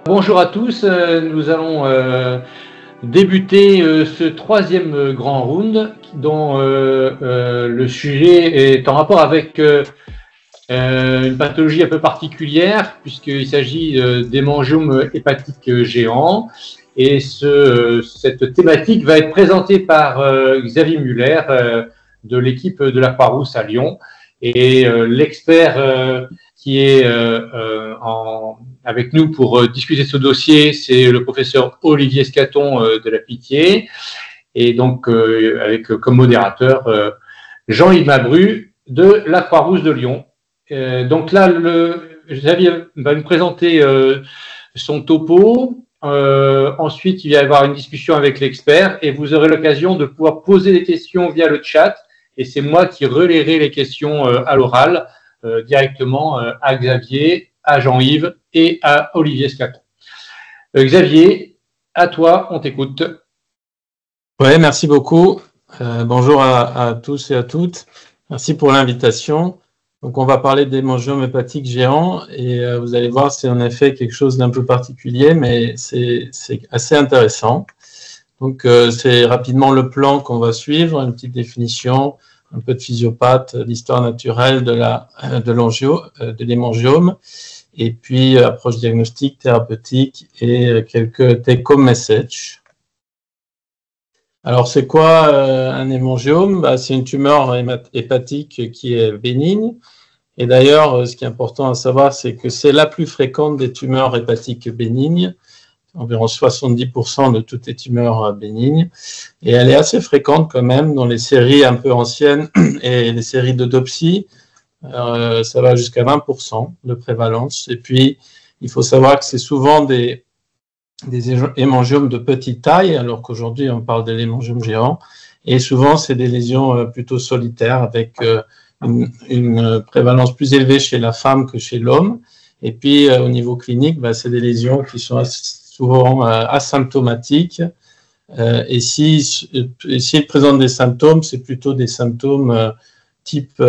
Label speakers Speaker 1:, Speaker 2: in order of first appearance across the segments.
Speaker 1: Bonjour à tous, nous allons débuter ce troisième grand round dont le sujet est en rapport avec une pathologie un peu particulière puisqu'il s'agit d'hémangiomes hépatiques géants et cette thématique va être présentée par Xavier Muller de l'équipe de la Croix-Rousse à Lyon et l'expert qui est avec nous pour discuter de ce dossier, c'est le professeur Olivier Scaton de la Pitié, et donc avec comme modérateur Jean-Yves Mabru de la Croix-Rousse de Lyon. Donc là, Xavier va nous présenter son topo. Ensuite, il va y avoir une discussion avec l'expert et vous aurez l'occasion de pouvoir poser des questions via le chat. Et c'est moi qui relayerai les questions à l'oral directement à Xavier, à Jean-Yves et à Olivier Scaton. Xavier, à toi, on t'écoute.
Speaker 2: Oui, merci beaucoup. Bonjour à tous et à toutes. Merci pour l'invitation. Donc, on va parler d'hémangiomes hépatiques géants et vous allez voir, c'est en effet quelque chose d'un peu particulier, mais c'est assez intéressant. Donc, c'est rapidement le plan qu'on va suivre, une petite définition, un peu de physiopathe, l'histoire naturelle de l'hémangiome, et puis approche diagnostique, thérapeutique et quelques take-home messages. Alors, c'est quoi un hémangiome? C'est une tumeur hépatique qui est bénigne. Et d'ailleurs, ce qui est important à savoir, c'est que c'est la plus fréquente des tumeurs hépatiques bénignes, environ 70% de toutes les tumeurs bénignes. Et elle est assez fréquente quand même dans les séries un peu anciennes et les séries d'autopsie. Ça va jusqu'à 20% de prévalence. Et puis, il faut savoir que c'est souvent des hémangiomes de petite taille, alors qu'aujourd'hui, on parle de l'hémangiome géant. Et souvent, c'est des lésions plutôt solitaires avec une prévalence plus élevée chez la femme que chez l'homme. Et puis, au niveau clinique, c'est des lésions qui sont souvent asymptomatiques. Et s'ils présentent des symptômes, c'est plutôt des symptômes type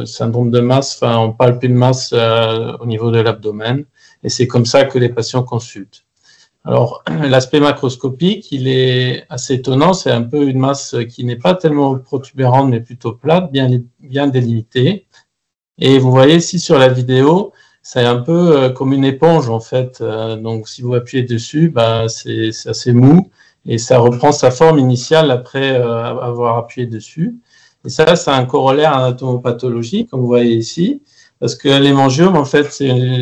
Speaker 2: syndrome de masse, on palpe une masse au niveau de l'abdomen. Et c'est comme ça que les patients consultent. Alors, l'aspect macroscopique, il est assez étonnant. C'est un peu une masse qui n'est pas tellement protubérante, mais plutôt plate, bien délimitée. Et vous voyez ici sur la vidéo, c'est un peu comme une éponge, en fait. Donc, si vous appuyez dessus, c'est assez mou et ça reprend sa forme initiale après avoir appuyé dessus. Et ça a un corollaire anatomopathologique, comme vous voyez ici. Parce que l'hémangiome, en fait,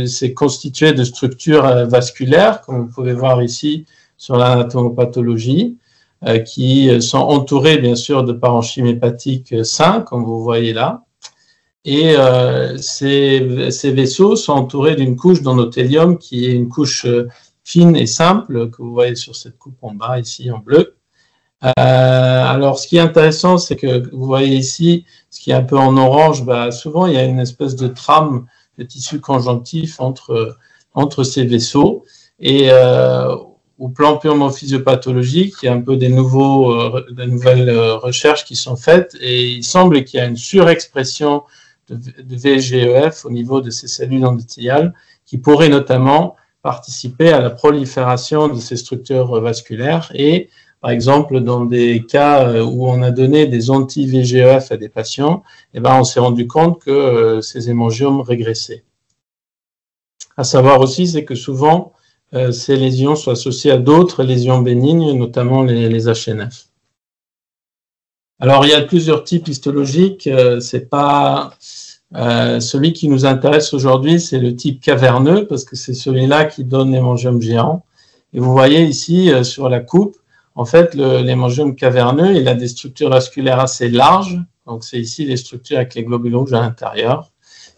Speaker 2: c'est constitué de structures vasculaires, comme vous pouvez voir ici sur l'anatomopathologie, qui sont entourées, bien sûr, de parenchyme hépatique sain, comme vous voyez là. Et ces vaisseaux sont entourés d'une couche d'endothélium qui est une couche fine et simple, que vous voyez sur cette coupe en bas, ici, en bleu. Alors, ce qui est intéressant, c'est que vous voyez ici, ce qui est un peu en orange, souvent il y a une espèce de trame de tissu conjonctif entre ces vaisseaux. Et au plan purement physiopathologique, il y a un peu des nouvelles recherches qui sont faites et il semble qu'il y a une surexpression de VEGF au niveau de ces cellules endothéliales qui pourraient notamment participer à la prolifération de ces structures vasculaires et par exemple, dans des cas où on a donné des anti-VEGF à des patients, on s'est rendu compte que ces hémangiomes régressaient. À savoir aussi, c'est que souvent, ces lésions sont associées à d'autres lésions bénignes, notamment les HNF. Alors, il y a plusieurs types histologiques. C'est pas celui qui nous intéresse aujourd'hui, c'est le type caverneux, parce que c'est celui-là qui donne l'hémangiome géant. Et vous voyez ici, sur la coupe, en fait, l'hémangiome caverneux, il a des structures vasculaires assez larges. Donc, c'est ici les structures avec les globules rouges à l'intérieur.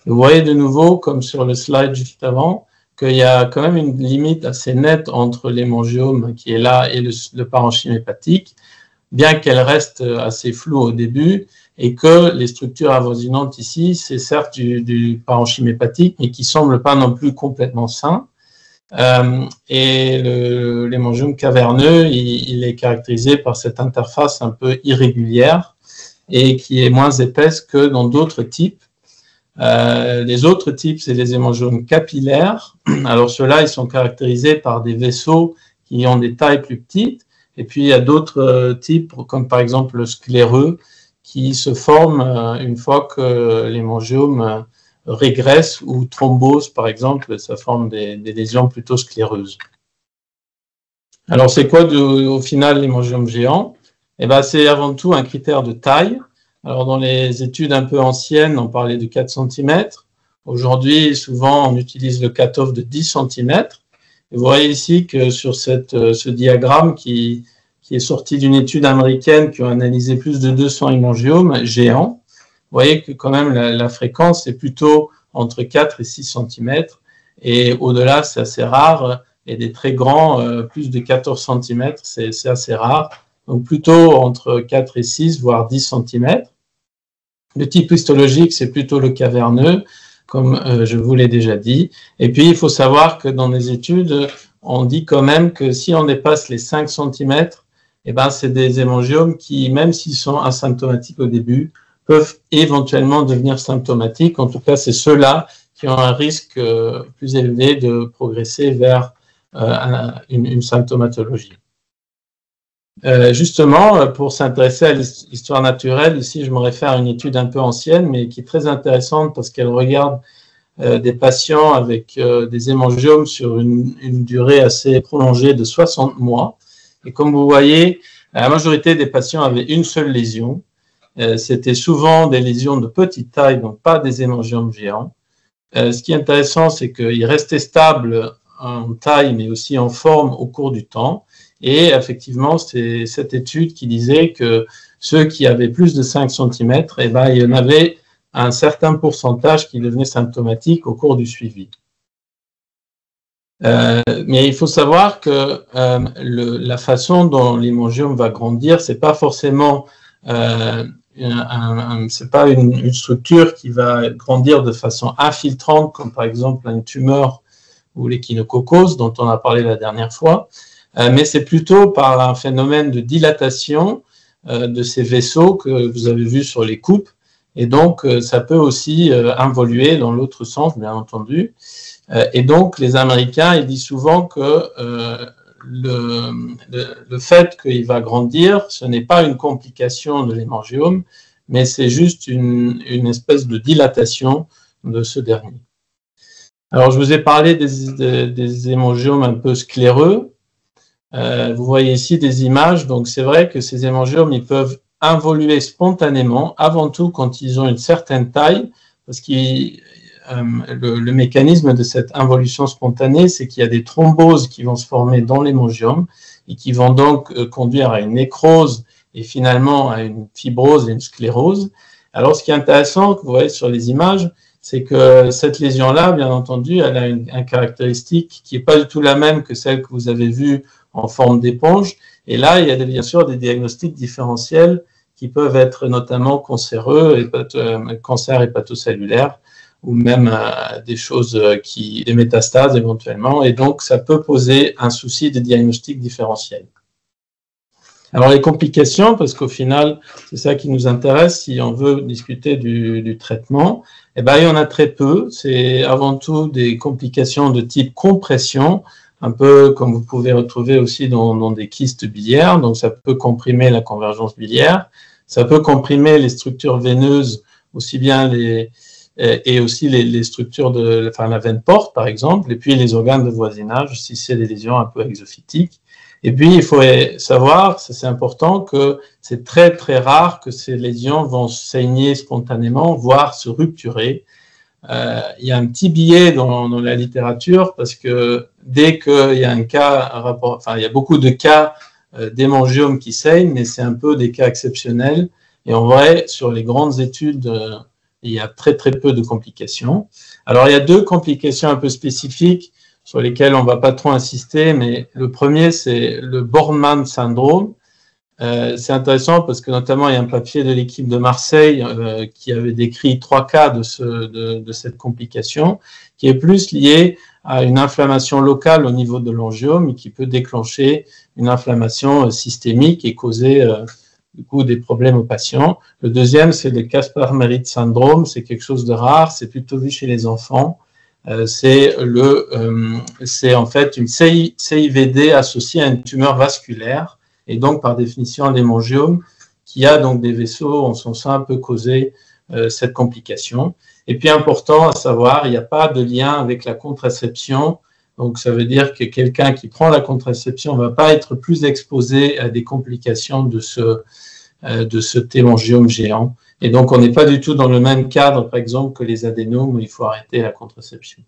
Speaker 2: Vous voyez de nouveau, comme sur le slide juste avant, qu'il y a quand même une limite assez nette entre l'hémangiome qui est là et le parenchyme hépatique, bien qu'elle reste assez floue au début, et que les structures avoisinantes ici, c'est certes du parenchyme hépatique, mais qui ne semble pas non plus complètement sain. Et l'hémangiome caverneux, il est caractérisé par cette interface un peu irrégulière et qui est moins épaisse que dans d'autres types. Les autres types, c'est les hémangiomes capillaires. Alors ceux-là, ils sont caractérisés par des vaisseaux qui ont des tailles plus petites. Et puis il y a d'autres types, comme par exemple le scléreux, qui se forment une fois que l'hémangiome régresse, ou thrombose par exemple, ça forme des lésions plutôt scléreuses. Alors c'est quoi au final l'hémangiome géant? Eh ben, c'est avant tout un critère de taille. Alors dans les études un peu anciennes, on parlait de 4 cm. Aujourd'hui, souvent, on utilise le cutoff de 10 cm. Et vous voyez ici que sur ce diagramme qui est sorti d'une étude américaine qui a analysé plus de 200 hémangiomes géants, vous voyez que quand même la fréquence est plutôt entre 4 et 6 cm. Et au-delà, c'est assez rare. Et des très grands, plus de 14 cm, c'est assez rare. Donc plutôt entre 4 et 6, voire 10 cm. Le type histologique, c'est plutôt le caverneux, comme je vous l'ai déjà dit. Et puis, il faut savoir que dans les études, on dit quand même que si on dépasse les 5 cm, eh ben, c'est des hémangiomes qui, même s'ils sont asymptomatiques au début, peuvent éventuellement devenir symptomatiques. En tout cas, c'est ceux-là qui ont un risque plus élevé de progresser vers une symptomatologie. Justement, pour s'intéresser à l'histoire naturelle, ici je me réfère à une étude un peu ancienne, mais qui est très intéressante parce qu'elle regarde des patients avec des hémangiomes sur une durée assez prolongée de 60 mois. Et comme vous voyez, la majorité des patients avaient une seule lésion. C'était souvent des lésions de petite taille, donc pas des hémangiomes géants. Ce qui est intéressant, c'est qu'ils restaient stables en taille, mais aussi en forme au cours du temps. Et effectivement, c'est cette étude qui disait que ceux qui avaient plus de 5 cm, eh ben, il y en avait un certain pourcentage qui devenaient symptomatiques au cours du suivi. Mais il faut savoir que la façon dont l'hémangiome va grandir, c'est pas forcément c'est pas une structure qui va grandir de façon infiltrante, comme par exemple une tumeur ou l'échinococose dont on a parlé la dernière fois, mais c'est plutôt par un phénomène de dilatation de ces vaisseaux que vous avez vu sur les coupes, et donc ça peut aussi involuer dans l'autre sens, bien entendu. Et donc les Américains, ils disent souvent que le fait qu'il va grandir, ce n'est pas une complication de l'hémangiome, mais c'est juste une espèce de dilatation de ce dernier. Alors, je vous ai parlé des hémangiomes un peu scléreux. Vous voyez ici des images. Donc, c'est vrai que ces hémangiomes, ils peuvent involuer spontanément, avant tout quand ils ont une certaine taille, parce que le mécanisme de cette involution spontanée, c'est qu'il y a des thromboses qui vont se former dans l'hémangiome et qui vont donc conduire à une nécrose et finalement à une fibrose et une sclérose. Alors, ce qui est intéressant, que vous voyez sur les images, c'est que cette lésion-là, bien entendu, elle a une caractéristique qui n'est pas du tout la même que celle que vous avez vue en forme d'éponge. Et là, il y a bien sûr des diagnostics différentiels qui peuvent être notamment cancéreux, cancer hépatocellulaire, ou même des choses des métastases éventuellement. Et donc, ça peut poser un souci de diagnostic différentiel. Alors, les complications, parce qu'au final, c'est ça qui nous intéresse si on veut discuter du traitement, eh ben, il y en a très peu. C'est avant tout des complications de type compression, un peu comme vous pouvez retrouver aussi dans des kystes biliaires. Donc, ça peut comprimer la convergence biliaire. Ça peut comprimer les structures veineuses, aussi bien et aussi les structures la veine porte, par exemple, et puis les organes de voisinage, si c'est des lésions un peu exophytiques. Et puis, il faut savoir, c'est important, que c'est très, très rare que ces lésions vont saigner spontanément, voire se rupturer. Il y a un petit biais dans la littérature, parce que dès qu'il y a un cas, il y a beaucoup de cas d'hémangiome qui saignent, mais c'est un peu des cas exceptionnels. Et en vrai, sur les grandes études, il y a très, très peu de complications. Alors, il y a deux complications un peu spécifiques sur lesquelles on ne va pas trop insister, mais le premier, c'est le Bormann syndrome. C'est intéressant parce que notamment, il y a un papier de l'équipe de Marseille qui avait décrit 3 cas de cette complication, qui est plus liée à une inflammation locale au niveau de l'angiome et qui peut déclencher une inflammation systémique et causer du coup des problèmes aux patients. Le deuxième, c'est le Caspar-Maritte syndrome, c'est quelque chose de rare, c'est plutôt vu chez les enfants. C'est en fait une CIVD associée à une tumeur vasculaire, et donc par définition un hémangiome qui a donc des vaisseaux en son sein peut causer cette complication. Et puis important à savoir, il n'y a pas de lien avec la contraception. Donc, ça veut dire que quelqu'un qui prend la contraception ne va pas être plus exposé à des complications de ce hémangiome géant. Et donc, on n'est pas du tout dans le même cadre, par exemple, que les adénomes où il faut arrêter la contraception.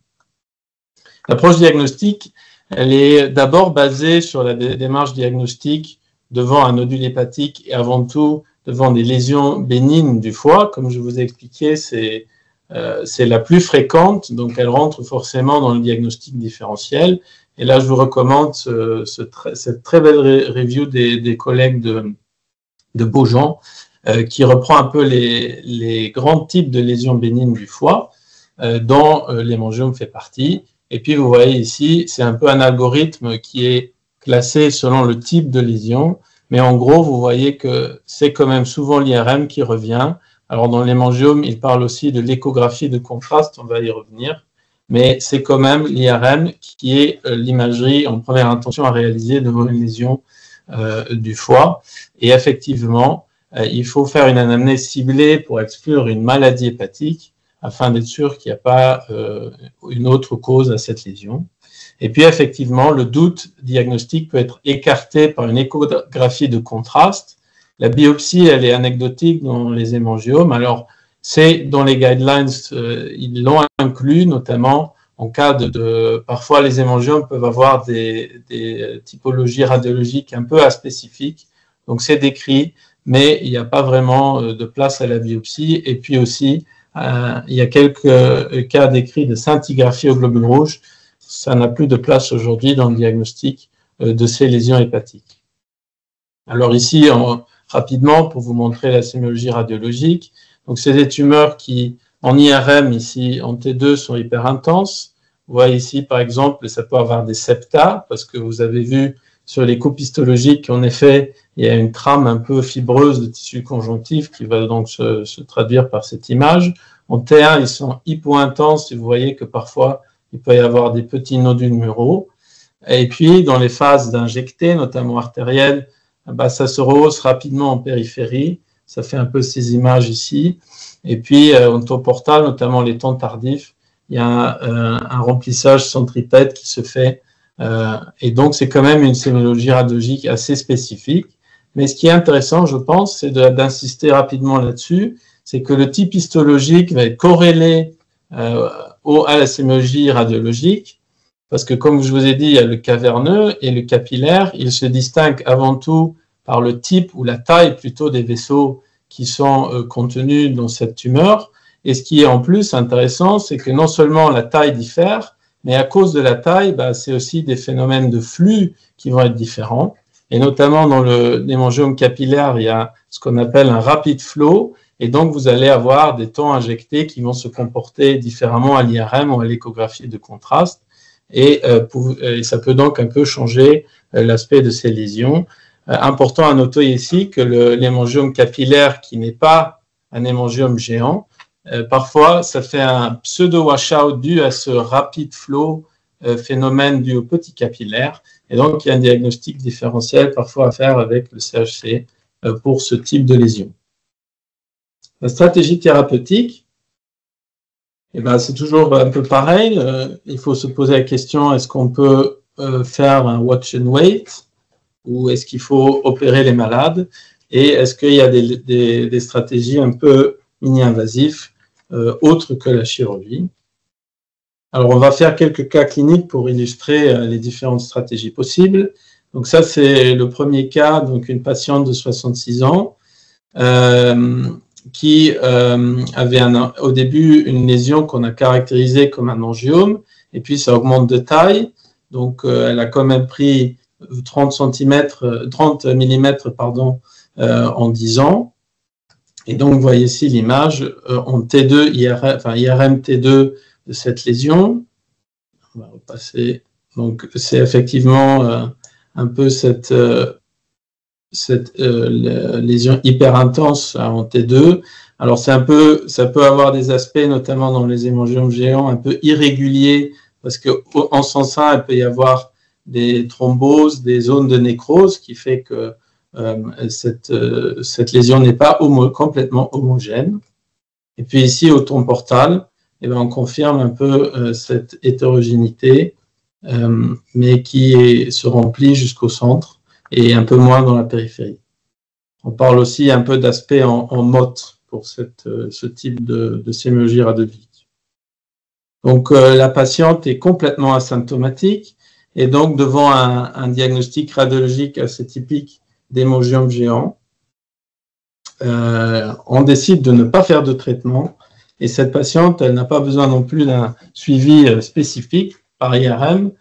Speaker 2: L'approche diagnostique, elle est d'abord basée sur la démarche diagnostique devant un nodule hépatique et avant tout devant des lésions bénignes du foie. Comme je vous ai expliqué, c'est la plus fréquente, donc elle rentre forcément dans le diagnostic différentiel. Et là, je vous recommande cette très belle review des collègues de Beaujean, qui reprend un peu les grands types de lésions bénignes du foie, dont l'hémangiome fait partie. Et puis, vous voyez ici, c'est un peu un algorithme qui est classé selon le type de lésion. Mais en gros, vous voyez que c'est quand même souvent l'IRM qui revient. Alors, dans l'hémangiome, il parle aussi de l'échographie de contraste, on va y revenir. Mais c'est quand même l'IRM qui est l'imagerie en première intention à réaliser devant une lésion du foie. Et effectivement, il faut faire une anamnèse ciblée pour exclure une maladie hépatique afin d'être sûr qu'il n'y a pas une autre cause à cette lésion. Et puis, effectivement, le doute diagnostique peut être écarté par une échographie de contraste. La biopsie, elle est anecdotique dans les hémangiomes. Alors, c'est dans les guidelines, ils l'ont inclus, notamment en cas parfois les hémangiomes peuvent avoir des typologies radiologiques un peu aspécifiques. Donc, c'est décrit, mais il n'y a pas vraiment de place à la biopsie. Et puis aussi, il y a quelques cas décrits de scintigraphie au globule rouge. Ça n'a plus de place aujourd'hui dans le diagnostic de ces lésions hépatiques. Alors ici, rapidement, pour vous montrer la sémiologie radiologique, donc c'est des tumeurs qui, en IRM, ici, en T2, sont hyper intenses. Vous voyez ici, par exemple, ça peut avoir des septa, parce que vous avez vu sur les coupes histologiques qu'en effet, il y a une trame un peu fibreuse de tissu conjonctif qui va donc se traduire par cette image. En T1, ils sont hypo-intenses, et vous voyez que parfois, il peut y avoir des petits nodules muraux. Et puis, dans les phases d'injectés, notamment artérielles, ça se rehausse rapidement en périphérie. Ça fait un peu ces images ici. Et puis, en temps portal, notamment les temps tardifs, il y a un remplissage centripète qui se fait. Et donc, c'est quand même une sémiologie radiologique assez spécifique. Mais ce qui est intéressant, je pense, c'est d'insister rapidement là-dessus, c'est que le type histologique va être corrélé à la sémiologie radiologique, parce que comme je vous ai dit, il y a le caverneux et le capillaire, ils se distinguent avant tout par le type ou la taille plutôt des vaisseaux qui sont contenus dans cette tumeur. Et ce qui est en plus intéressant, c'est que non seulement la taille diffère, mais à cause de la taille, c'est aussi des phénomènes de flux qui vont être différents. Et notamment dans l'hémangiome capillaire, il y a ce qu'on appelle un rapid flow, et donc vous allez avoir des temps injectés qui vont se comporter différemment à l'IRM ou à l'échographie de contraste, et ça peut donc un peu changer l'aspect de ces lésions. Important à noter ici que l'hémangiome capillaire, qui n'est pas un hémangiome géant, parfois ça fait un pseudo-washout dû à ce rapid flow phénomène dû au petit capillaire, et donc il y a un diagnostic différentiel parfois à faire avec le CHC pour ce type de lésion. La stratégie thérapeutique, c'est toujours un peu pareil. Il faut se poser la question, est-ce qu'on peut faire un watch and wait ou est-ce qu'il faut opérer les malades? Et est-ce qu'il y a des stratégies un peu mini-invasives autres que la chirurgie? Alors, on va faire quelques cas cliniques pour illustrer les différentes stratégies possibles. Donc ça, c'est le premier cas, donc une patiente de 66 ans qui avait au début une lésion qu'on a caractérisée comme un angiome, et puis ça augmente de taille. Donc, elle a quand même pris 30 mm en 10 ans. Et donc, vous voyez ici l'image en T2, IRM T2 de cette lésion. On va repasser. Donc, c'est effectivement un peu cette cette lésion hyper intense en T2. Alors ça peut avoir des aspects, notamment dans les hémangiomes géants, un peu irréguliers, parce qu'en sens 1, il peut y avoir des thromboses, des zones de nécrose, qui fait que cette lésion n'est pas complètement homogène. Et puis ici, au tronc portal, eh bien, on confirme un peu cette hétérogénéité, mais qui se remplit jusqu'au centre et un peu moins dans la périphérie. On parle aussi un peu d'aspect en motte pour ce type de sémiologie radiologique. Donc la patiente est complètement asymptomatique et donc devant un diagnostic radiologique assez typique d'hémangiome géant, on décide de ne pas faire de traitement et cette patiente, elle n'a pas besoin non plus d'un suivi spécifique par IRM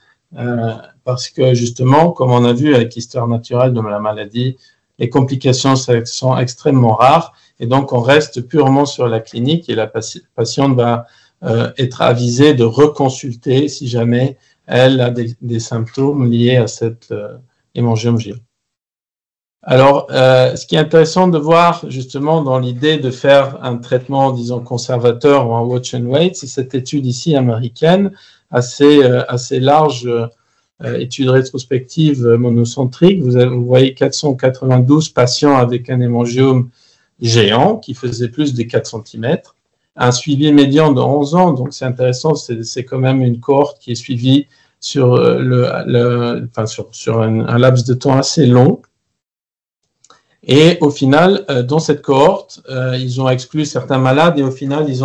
Speaker 2: parce que justement, comme on a vu avec l'histoire naturelle de la maladie, les complications sont extrêmement rares et donc on reste purement sur la clinique et la patiente va être avisée de reconsulter si jamais elle a des symptômes liés à cette hémangiome géant. Alors, ce qui est intéressant de voir justement dans l'idée de faire un traitement, disons, conservateur ou un watch and wait, c'est cette étude ici américaine, assez large, étude rétrospective monocentrique. Vous voyez 492 patients avec un hémangiome géant qui faisait plus de 4 cm, un suivi médian de 11 ans, donc c'est intéressant, c'est quand même une cohorte qui est suivie sur, sur un laps de temps assez long. Et au final, dans cette cohorte, ils ont exclu certains malades et au final, ils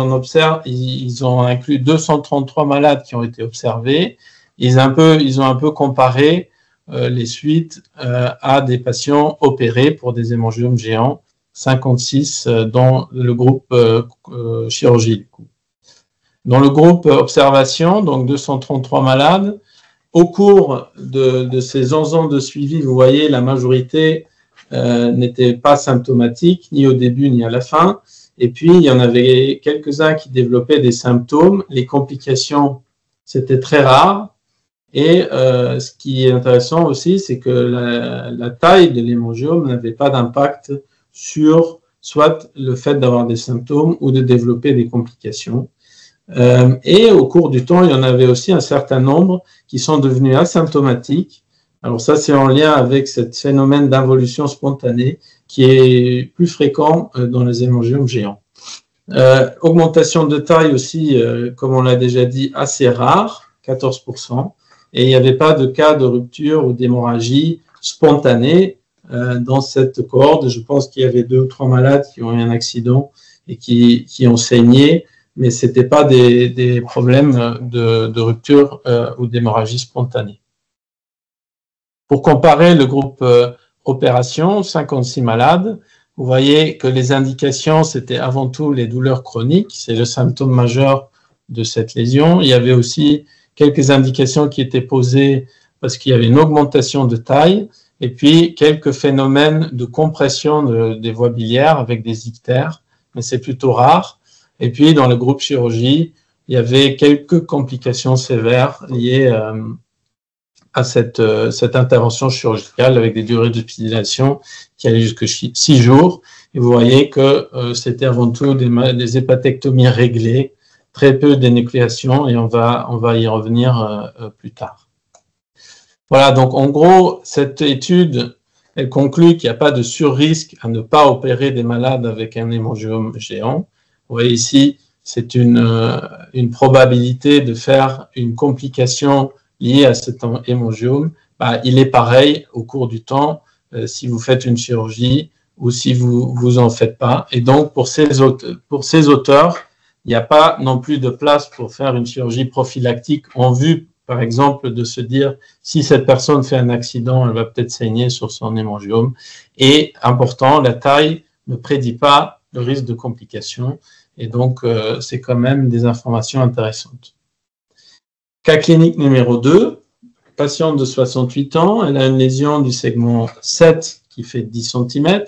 Speaker 2: ont inclus 233 malades qui ont été observés. Ils ont un peu comparé les suites à des patients opérés pour des hémangiomes géants, 56 dans le groupe chirurgie. Du coup. Dans le groupe observation, donc 233 malades, au cours de ces 11 ans de suivi, vous voyez, la majorité n'étaient pas symptomatiques, ni au début ni à la fin. Et puis, il y en avait quelques-uns qui développaient des symptômes. Les complications, c'était très rare. Et ce qui est intéressant aussi, c'est que la taille de l'hémangiome n'avait pas d'impact sur soit le fait d'avoir des symptômes ou de développer des complications. Et au cours du temps, il y en avait aussi un certain nombre qui sont devenus asymptomatiques. Alors ça, c'est en lien avec ce phénomène d'involution spontanée qui est plus fréquent dans les hémangiomes géants. Augmentation de taille aussi, comme on l'a déjà dit, assez rare, 14%, et il n'y avait pas de cas de rupture ou d'hémorragie spontanée dans cette cohorte. Je pense qu'il y avait 2 ou 3 malades qui ont eu un accident et qui ont saigné, mais ce n'était pas des problèmes de rupture ou d'hémorragie spontanée. Pour comparer le groupe opération, 56 malades, vous voyez que les indications, c'était avant tout les douleurs chroniques, c'est le symptôme majeur de cette lésion. Il y avait aussi quelques indications qui étaient posées parce qu'il y avait une augmentation de taille, et puis quelques phénomènes de compression des voies biliaires avec des ictères, mais c'est plutôt rare. Et puis dans le groupe chirurgie, il y avait quelques complications sévères liées à cette intervention chirurgicale avec des durées d'hospitalisation qui allaient jusqu'à 6 jours. Et vous voyez que c'était avant tout des hépatectomies réglées, très peu d'énucléation, et on va y revenir plus tard. Voilà, donc en gros, cette étude, elle conclut qu'il n'y a pas de surrisque à ne pas opérer des malades avec un hémangiome géant. Vous voyez ici, c'est une probabilité de faire une complication lié à cet hémangiome, il est pareil au cours du temps si vous faites une chirurgie ou si vous en faites pas. Et donc, pour ces auteurs, il n'y a pas non plus de place pour faire une chirurgie prophylactique en vue, par exemple, de se dire si cette personne fait un accident, elle va peut-être saigner sur son hémangiome. Et important, la taille ne prédit pas le risque de complications. Et donc, c'est quand même des informations intéressantes. Cas clinique numéro 2, patiente de 68 ans, elle a une lésion du segment 7 qui fait 10 cm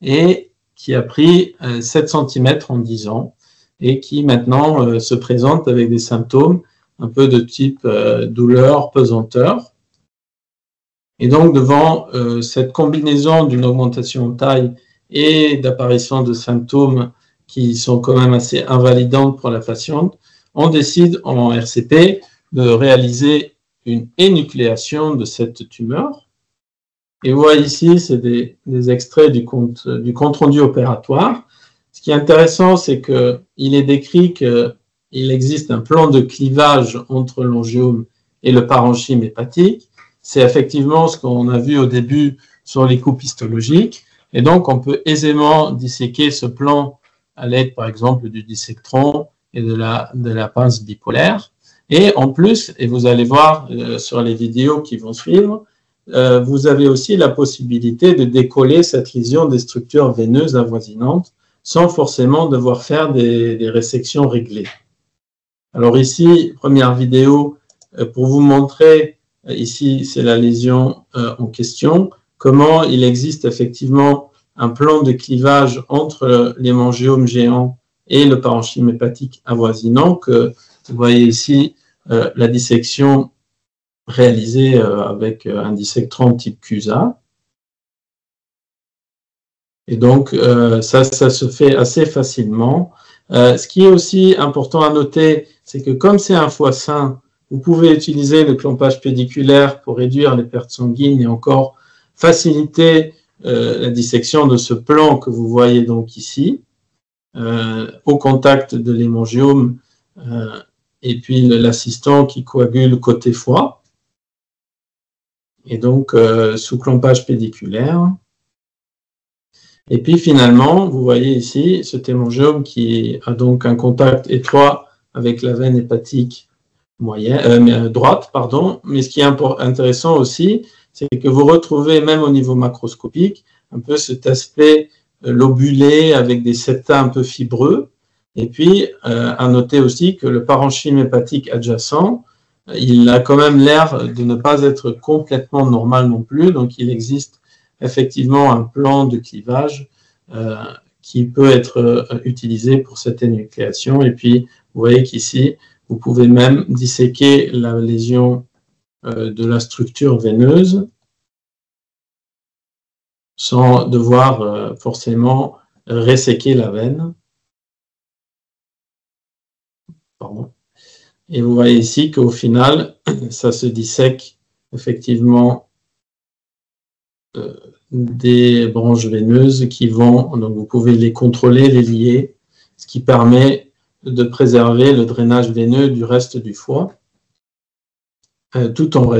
Speaker 2: et qui a pris 7 cm en 10 ans et qui maintenant se présente avec des symptômes un peu de type douleur, pesanteur. Et donc, devant cette combinaison d'une augmentation de taille et d'apparition de symptômes qui sont quand même assez invalidants pour la patiente, on décide en RCP de réaliser une énucléation de cette tumeur. Et vous voyez ici, c'est des extraits du compte rendu opératoire. Ce qui est intéressant, c'est qu'il est décrit qu'il existe un plan de clivage entre l'angiome et le parenchyme hépatique. C'est effectivement ce qu'on a vu au début sur les coupes histologiques. Et donc, on peut aisément disséquer ce plan à l'aide, par exemple, du dissectron et de la pince bipolaire. Et en plus, et vous allez voir sur les vidéos qui vont suivre, vous avez aussi la possibilité de décoller cette lésion des structures veineuses avoisinantes sans forcément devoir faire des résections réglées. Alors ici, première vidéo, pour vous montrer, ici c'est la lésion en question, comment il existe effectivement un plan de clivage entre l'hémangiome géant et le parenchyme hépatique avoisinant, que vous voyez ici la dissection réalisée avec un dissectron type CUSA. Et donc, ça se fait assez facilement. Ce qui est aussi important à noter, c'est que comme c'est un foie sain, vous pouvez utiliser le clampage pédiculaire pour réduire les pertes sanguines et encore faciliter la dissection de ce plan que vous voyez donc ici, au contact de l'hémangiome et puis l'assistant qui coagule côté foie. Et donc, sous clampage pédiculaire. Et puis finalement, vous voyez ici cet hémangiome qui a donc un contact étroit avec la veine hépatique droite, mais ce qui est intéressant aussi, c'est que vous retrouvez même au niveau macroscopique un peu cet aspect lobulé avec des septa un peu fibreux. Et puis, à noter aussi que le parenchyme hépatique adjacent, il a quand même l'air de ne pas être complètement normal non plus, donc il existe effectivement un plan de clivage qui peut être utilisé pour cette énucléation. Et puis, vous voyez qu'ici, vous pouvez même disséquer la lésion de la structure veineuse sans devoir forcément resséquer la veine. Pardon. Et vous voyez ici qu'au final, ça se dissèque effectivement des branches veineuses qui vont, donc vous pouvez les contrôler, les lier, ce qui permet de préserver le drainage veineux du reste du foie, tout en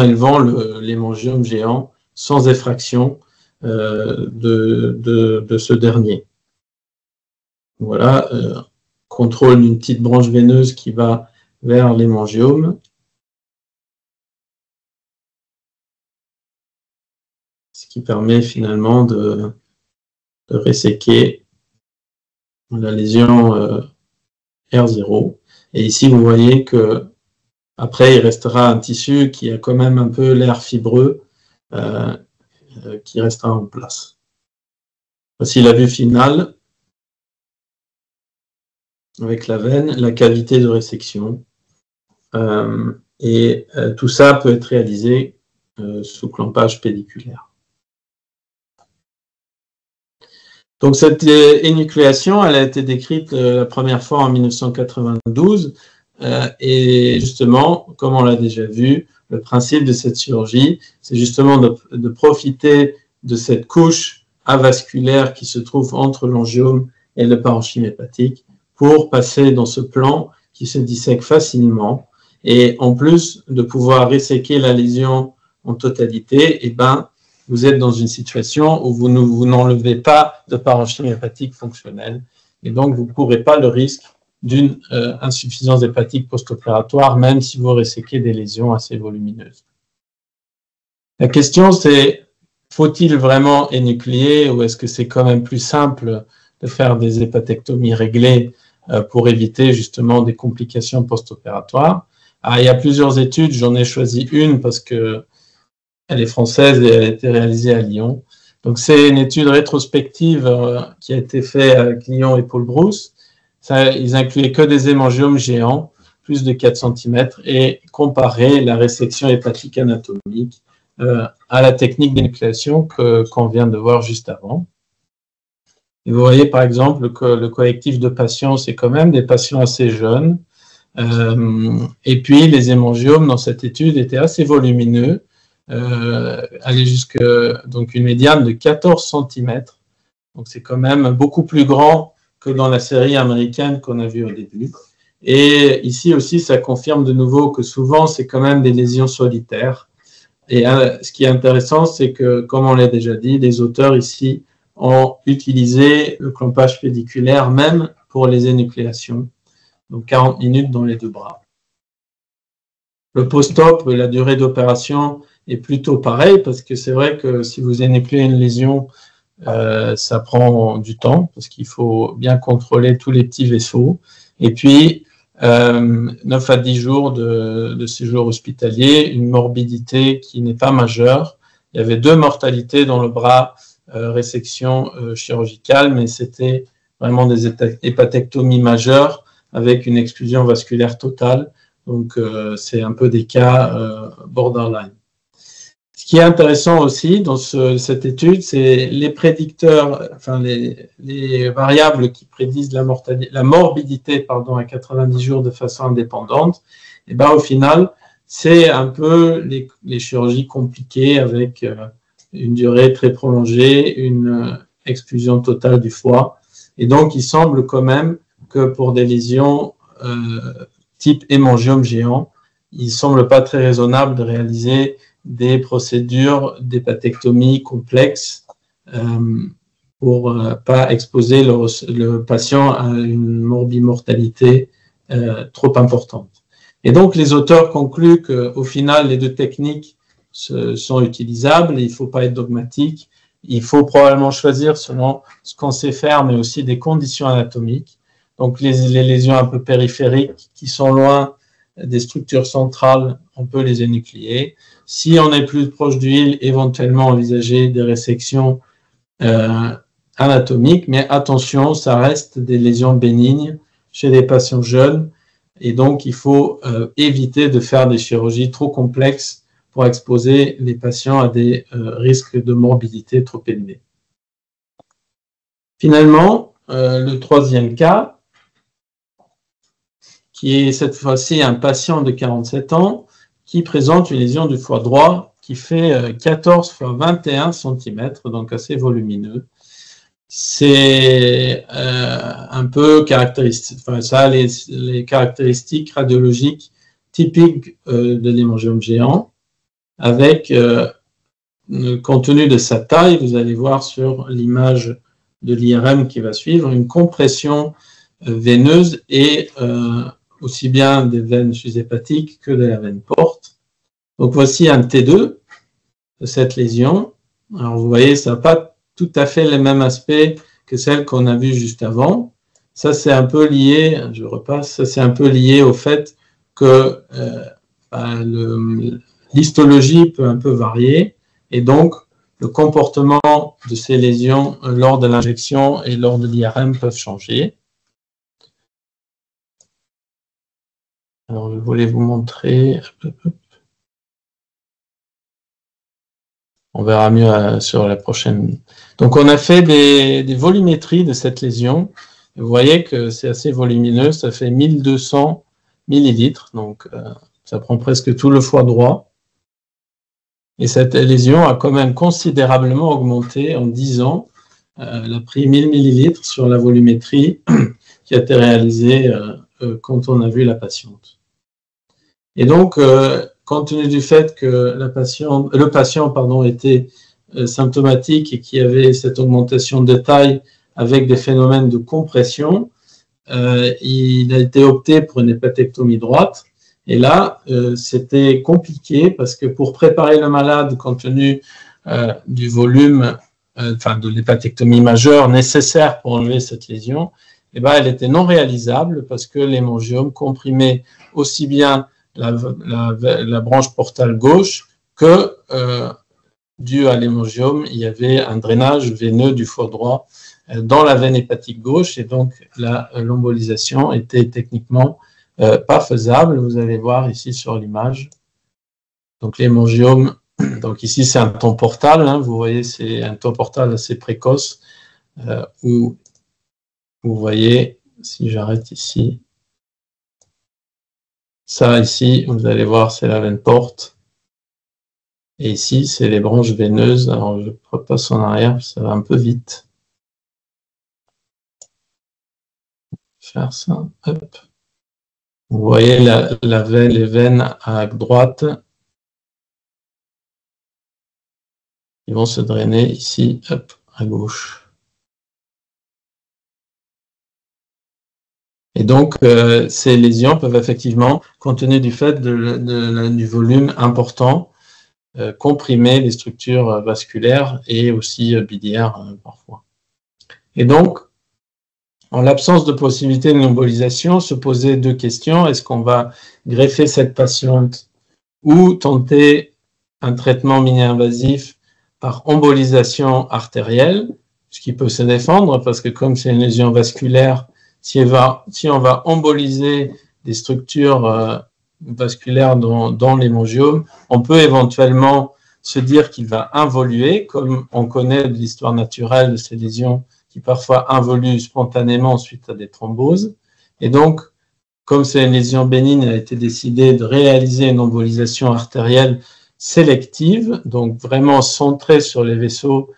Speaker 2: élevant l'hémangiome géant sans effraction de ce dernier. Voilà, contrôle d'une petite branche veineuse qui va vers l'hémangiome. Ce qui permet finalement de resséquer la lésion R0. Et ici, vous voyez que après, il restera un tissu qui a quand même un peu l'air fibreux qui restera en place. Voici la vue finale avec la veine, la cavité de résection. Et tout ça peut être réalisé sous clampage pédiculaire. Donc cette énucléation, elle a été décrite la première fois en 1992 et justement, comme on l'a déjà vu, le principe de cette chirurgie, c'est justement de profiter de cette couche avasculaire qui se trouve entre l'angiome et le parenchyme hépatique pour passer dans ce plan qui se dissèque facilement et en plus de pouvoir resséquer la lésion en totalité, et vous êtes dans une situation où vous n'enlevez pas de parenchyme hépatique fonctionnel et donc vous ne courez pas le risque d'une insuffisance hépatique post-opératoire, même si vous resséquez des lésions assez volumineuses. La question c'est, faut-il vraiment énucléer ou est-ce que c'est quand même plus simple de faire des hépatectomies réglées pour éviter justement des complications post-opératoires? Il y a plusieurs études, j'en ai choisi une parce que elle est française et elle a été réalisée à Lyon. Donc c'est une étude rétrospective qui a été faite avec Lyon et Paul Brousse. Ils incluaient que des hémangiomes géants plus de 4 cm, et comparer la résection hépatique anatomique à la technique d'énucléation qu'on vient de voir juste avant. Et vous voyez par exemple que le collectif de patients, c'est quand même des patients assez jeunes. Et puis les hémangiomes dans cette étude étaient assez volumineux, allaient jusqu'à donc une médiane de 14 cm. Donc c'est quand même beaucoup plus grand que dans la série américaine qu'on a vue au début. Et ici aussi, ça confirme de nouveau que souvent, c'est quand même des lésions solitaires. Et ce qui est intéressant, c'est que, comme on l'a déjà dit, les auteurs ici ont utilisé le clampage pédiculaire même pour les énucléations, donc 40 minutes dans les deux bras. Le post-op, la durée d'opération est plutôt pareille, parce que c'est vrai que si vous énucléez une lésion, ça prend du temps, parce qu'il faut bien contrôler tous les petits vaisseaux. Et puis, 9 à 10 jours de séjour hospitalier, une morbidité qui n'est pas majeure. Il y avait 2 mortalités dans le bras, résection chirurgicale, mais c'était vraiment des hépatectomies majeures avec une exclusion vasculaire totale. Donc, c'est un peu des cas borderline. Ce qui est intéressant aussi dans cette étude, c'est les prédicteurs, enfin les variables qui prédisent la morbidité à 90 jours de façon indépendante. Et ben, au final, c'est un peu les chirurgies compliquées avec une durée très prolongée, une exclusion totale du foie. Et donc, il semble quand même que pour des lésions type hémangiome géant, il ne semble pas très raisonnable de réaliser des procédures d'hépatectomie complexes pour pas exposer le patient à une morbimortalité trop importante. Et donc, les auteurs concluent qu'au final, les 2 techniques sont utilisables, il ne faut pas être dogmatique, il faut probablement choisir selon ce qu'on sait faire, mais aussi des conditions anatomiques. Donc, les lésions un peu périphériques qui sont loin des structures centrales, on peut les énucléer. Si on est plus proche du HIL, éventuellement envisager des résections anatomiques, mais attention, ça reste des lésions bénignes chez les patients jeunes, et donc il faut éviter de faire des chirurgies trop complexes pour exposer les patients à des risques de morbidité trop élevés. Finalement, le 3e cas, qui est cette fois-ci un patient de 47 ans qui présente une lésion du foie droit qui fait 14 x 21 cm, donc assez volumineux. C'est un peu caractéristique, enfin, ça a les caractéristiques radiologiques typiques de l'hémangiome géant, avec, compte tenu de sa taille, vous allez voir sur l'image de l'IRM qui va suivre, une compression veineuse et aussi bien des veines sous-hépatiques que de la veine porte. Donc voici un T2 de cette lésion. Alors vous voyez, ça n'a pas tout à fait les mêmes aspects que celle qu'on a vue juste avant. Ça c'est un peu lié, je repasse, ça c'est un peu lié au fait que l'histologie peut un peu varier et donc le comportement de ces lésions lors de l'injection et lors de l'IRM peuvent changer. Alors, je voulais vous montrer. On verra mieux sur la prochaine. Donc, on a fait des volumétries de cette lésion. Vous voyez que c'est assez volumineux. Ça fait 1200 millilitres. Donc, ça prend presque tout le foie droit. Et cette lésion a quand même considérablement augmenté en 10 ans. Elle a pris 1000 millilitres sur la volumétrie qui a été réalisée quand on a vu la patiente. Et donc, compte tenu du fait que le patient était symptomatique et qu'il y avait cette augmentation de taille avec des phénomènes de compression, il a été opté pour une hépatectomie droite. Et là, c'était compliqué parce que pour préparer le malade, compte tenu du volume, de l'hépatectomie majeure nécessaire pour enlever cette lésion, eh ben, elle était non réalisable parce que l'hémangiome comprimait aussi bien la branche portale gauche que, dû à l'hémangiome, il y avait un drainage veineux du foie droit dans la veine hépatique gauche et donc l'embolisation était techniquement pas faisable. Vous allez voir ici sur l'image. Donc l'hémangiome, donc ici c'est un temps portal, hein, vous voyez c'est un temps portal assez précoce, où vous voyez, si j'arrête ici, ça ici, vous allez voir c'est la veine porte, et ici c'est les branches veineuses. Alors je repasse en arrière, ça va un peu vite. Faire ça, hop. Vous voyez la veine, les veines à droite, ils vont se drainer ici, hop, à gauche. Et donc, ces lésions peuvent effectivement, compte tenu du fait du volume important, comprimer les structures vasculaires et aussi biliaires parfois. Et donc, en l'absence de possibilité d'une embolisation, se poser deux questions. Est-ce qu'on va greffer cette patiente ou tenter un traitement mini-invasif par embolisation artérielle, ce qui peut se défendre parce que comme c'est une lésion vasculaire, si on va emboliser des structures vasculaires dans l'hémangiome, on peut éventuellement se dire qu'il va involuer, comme on connaît de l'histoire naturelle de ces lésions qui parfois involuent spontanément suite à des thromboses. Et donc, comme c'est une lésion bénigne, il a été décidé de réaliser une embolisation artérielle sélective, donc vraiment centrée sur les vaisseaux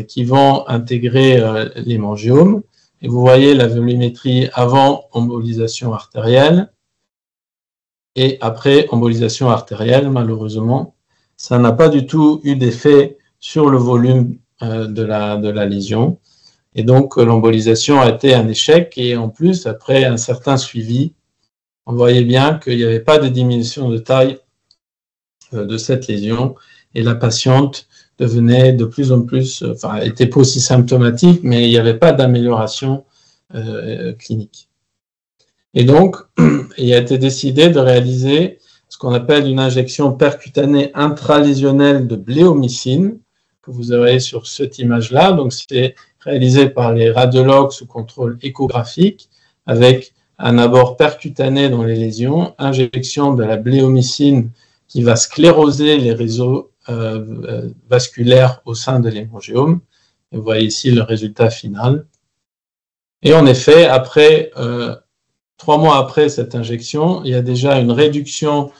Speaker 2: qui vont intégrer l'hémangiome. Et vous voyez la volumétrie avant embolisation artérielle et après embolisation artérielle, malheureusement. Ça n'a pas du tout eu d'effet sur le volume de la lésion. Et donc, l'embolisation a été un échec. Et en plus, après un certain suivi, on voyait bien qu'il n'y avait pas de diminution de taille de cette lésion. Et la patiente devenait de plus en plus, enfin, était pas aussi symptomatique, mais il n'y avait pas d'amélioration clinique. Et donc, il a été décidé de réaliser ce qu'on appelle une injection percutanée intralésionnelle de bléomycine, que vous avez sur cette image-là. Donc, c'est réalisé par les radiologues sous contrôle échographique, avec un abord percutané dans les lésions, injection de la bléomycine qui va scléroser les réseaux vasculaires au sein de l'hémangiome. Vous voyez ici le résultat final. Et en effet, après 3 mois après cette injection, il y a déjà une réduction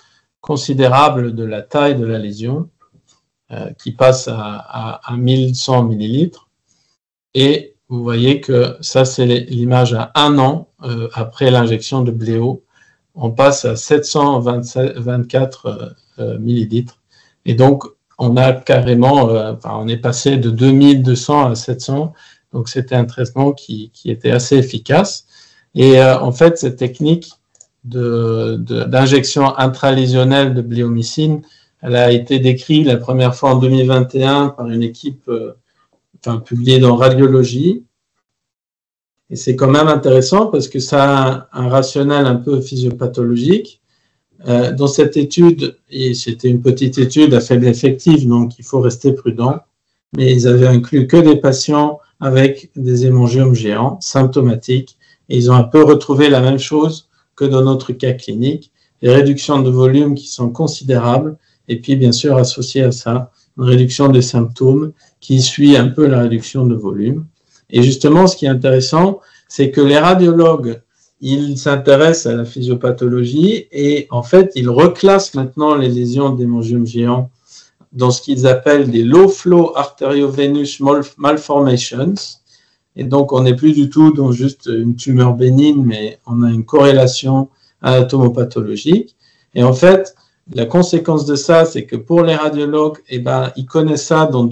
Speaker 2: considérable de la taille de la lésion qui passe à 1100 millilitres. Et vous voyez que ça, c'est l'image à 1 an après l'injection de bléo. On passe à 724 millilitres. Et donc, on a carrément, on est passé de 2200 à 700. Donc, c'était un traitement qui était assez efficace. Et en fait, cette technique d'injection intralésionnelle de bléomycine, elle a été décrite la première fois en 2021 par une équipe publiée dans Radiologie. Et c'est quand même intéressant parce que ça a un rationnel un peu physiopathologique. Dans cette étude, et c'était une petite étude à faible effectif, donc il faut rester prudent, mais ils avaient inclus que des patients avec des hémangiomes géants, symptomatiques, et ils ont un peu retrouvé la même chose que dans notre cas clinique, des réductions de volume qui sont considérables, et puis bien sûr associé à ça, une réduction des symptômes qui suit un peu la réduction de volume. Et justement, ce qui est intéressant, c'est que les radiologues, ils s'intéressent à la physiopathologie et en fait, ils reclassent maintenant les lésions d'hémangiome géant dans ce qu'ils appellent des low flow arteriovenous malformations. Et donc, on n'est plus du tout dans juste une tumeur bénigne, mais on a une corrélation anatomopathologique. Et en fait, la conséquence de ça, c'est que pour les radiologues, ils connaissent ça dans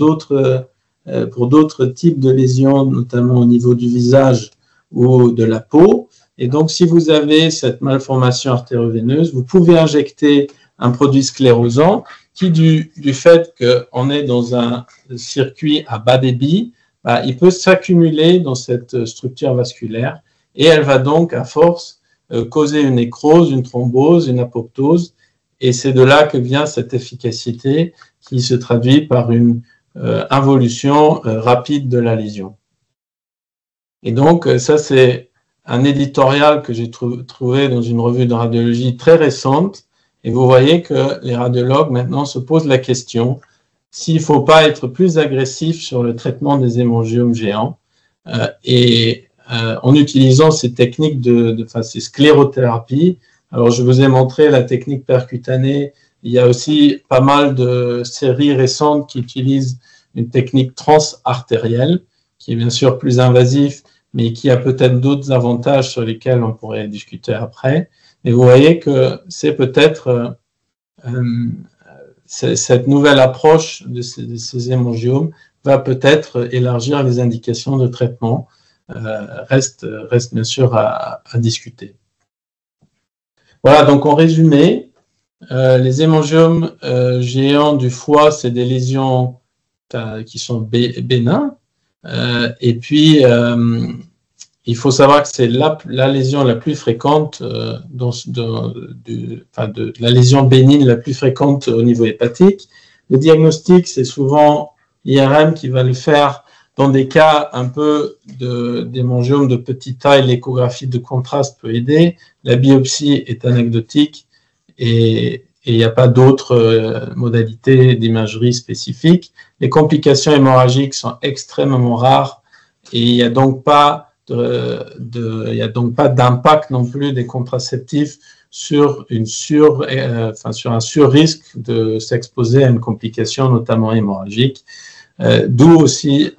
Speaker 2: pour d'autres types de lésions, notamment au niveau du visage ou de la peau. Et donc, si vous avez cette malformation artério-veineuse, vous pouvez injecter un produit sclérosant qui, du fait qu'on est dans un circuit à bas débit, il peut s'accumuler dans cette structure vasculaire et elle va donc, à force, causer une nécrose, une thrombose, une apoptose. Et c'est de là que vient cette efficacité qui se traduit par une involution rapide de la lésion. Et donc, ça, c'est un éditorial que j'ai trouvé dans une revue de radiologie très récente, et vous voyez que les radiologues maintenant se posent la question s'il ne faut pas être plus agressif sur le traitement des hémangiomes géants, en utilisant ces techniques ces sclérothérapies. Alors, je vous ai montré la technique percutanée. Il y a aussi pas mal de séries récentes qui utilisent une technique transartérielle, qui est bien sûr plus invasive, mais qui a peut-être d'autres avantages sur lesquels on pourrait discuter après. Mais vous voyez que c'est peut-être cette nouvelle approche de ces hémangiomes va peut-être élargir les indications de traitement. Reste bien sûr à discuter. Voilà, donc en résumé, les hémangiomes géants du foie, c'est des lésions qui sont bénins. Et puis, il faut savoir que c'est la lésion la plus fréquente, la lésion bénigne la plus fréquente au niveau hépatique. Le diagnostic, c'est souvent l'IRM qui va le faire dans des cas un peu d'hémangiomes de petite taille. L'échographie de contraste peut aider. La biopsie est anecdotique et il n'y a pas d'autres modalités d'imagerie spécifiques. Les complications hémorragiques sont extrêmement rares et il n'y a donc pas d'impact non plus des contraceptifs sur un sur-risque de s'exposer à une complication, notamment hémorragique. D'où aussi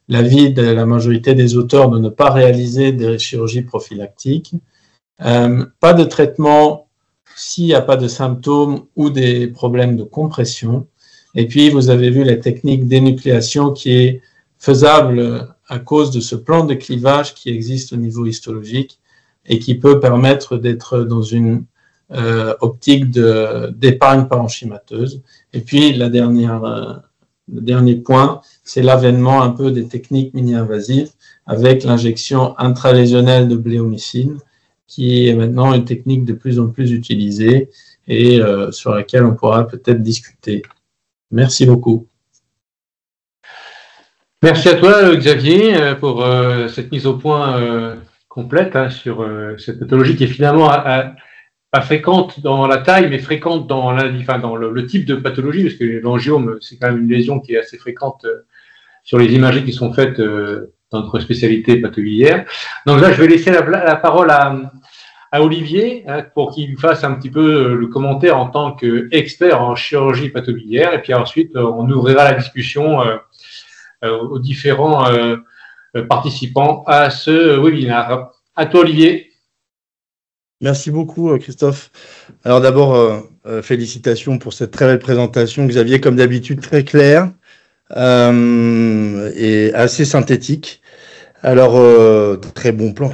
Speaker 2: l'avis de la majorité des auteurs de ne pas réaliser des chirurgies prophylactiques. Pas de traitement s'il n'y a pas de symptômes ou des problèmes de compression. Et puis, vous avez vu la technique d'énucléation qui est faisable à cause de ce plan de clivage qui existe au niveau histologique et qui peut permettre d'être dans une optique d'épargne parenchymateuse. Et puis, le dernier point, c'est l'avènement un peu des techniques mini-invasives avec l'injection intralésionnelle de bléomycine, qui est maintenant une technique de plus en plus utilisée et sur laquelle on pourra peut-être discuter. Merci beaucoup.
Speaker 1: Merci à toi, Xavier, pour cette mise au point complète sur cette pathologie qui est finalement pas fréquente dans la taille, mais fréquente dans le type de pathologie, parce que l'angiome, c'est quand même une lésion qui est assez fréquente sur les imageries qui sont faites dans notre spécialité pathologière. Donc là, je vais laisser la parole à Olivier pour qu'il fasse un petit peu le commentaire en tant qu'expert en chirurgie pathologière, et puis ensuite, on ouvrira la discussion aux différents participants à ce webinaire. À toi, Olivier.
Speaker 3: Merci beaucoup, Christophe. Alors d'abord, félicitations pour cette très belle présentation, Xavier, comme d'habitude, très claire et assez synthétique. Alors, très bon plan,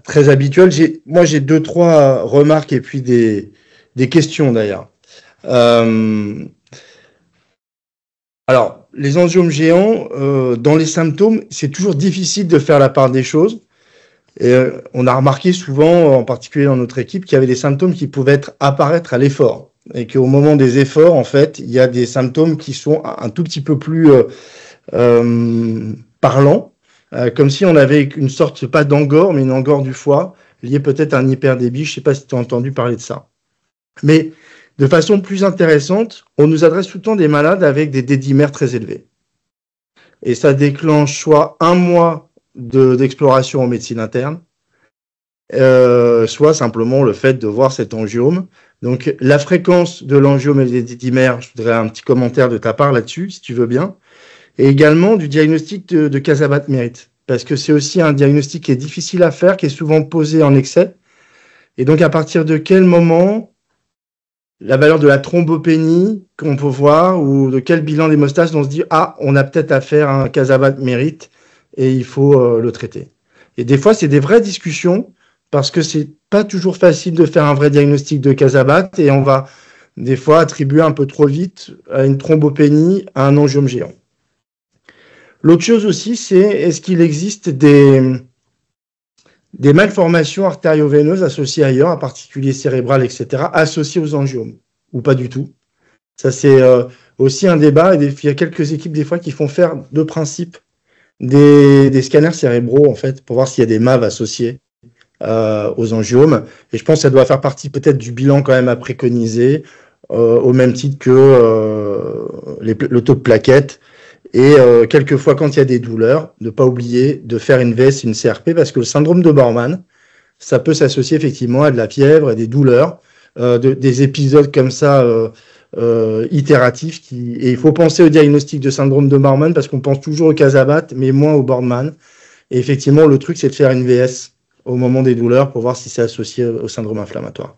Speaker 3: très habituel. Moi, j'ai 2-3 remarques et puis des questions d'ailleurs. Alors, les angiomes géants, dans les symptômes, c'est toujours difficile de faire la part des choses. Et on a remarqué souvent, en particulier dans notre équipe, qu'il y avait des symptômes qui pouvaient apparaître à l'effort. Et qu'au moment des efforts, en fait, il y a des symptômes qui sont un tout petit peu plus parlants, comme si on avait une sorte, pas d'angor, mais une angor du foie, liée peut-être à un hyperdébit. Je ne sais pas si tu as entendu parler de ça. Mais de façon plus intéressante, on nous adresse tout le temps des malades avec des dédimères très élevés. Et ça déclenche soit un mois d'exploration en médecine interne, soit simplement le fait de voir cet angiome. Donc, la fréquence de l'angiome et des dédimères, je voudrais un petit commentaire de ta part là-dessus, si tu veux bien, et également du diagnostic de Casabat-Merritt, parce que c'est aussi un diagnostic qui est difficile à faire, qui est souvent posé en excès. Et donc, à partir de quel moment la valeur de la thrombopénie qu'on peut voir, ou de quel bilan d'hémostase on se dit « Ah, on a peut-être affaire à un Casabat-Merritt », et il faut le traiter. Et des fois, c'est des vraies discussions parce que c'est pas toujours facile de faire un vrai diagnostic de Casabat et on va des fois attribuer un peu trop vite à une thrombopénie à un angiome géant. L'autre chose aussi, c'est est-ce qu'il existe des malformations artério-veineuses associées ailleurs, en particulier cérébrales, etc., associées aux angiomes ou pas du tout. Ça, c'est aussi un débat et il y a quelques équipes des fois qui font faire de principe des scanners cérébraux, en fait, pour voir s'il y a des MAV associés aux angiomes. Et je pense que ça doit faire partie peut-être du bilan quand même à préconiser, au même titre que le taux de plaquettes. Et quelquefois, quand il y a des douleurs, ne pas oublier de faire une VS et une CRP, parce que le syndrome de Bormann, ça peut s'associer effectivement à de la fièvre, à des douleurs, des épisodes comme ça itératifs. Et il faut penser au diagnostic de syndrome de Bormann, parce qu'on pense toujours au Casabat, mais moins au Bormann. Et effectivement, le truc, c'est de faire une VS au moment des douleurs pour voir si c'est associé au syndrome inflammatoire.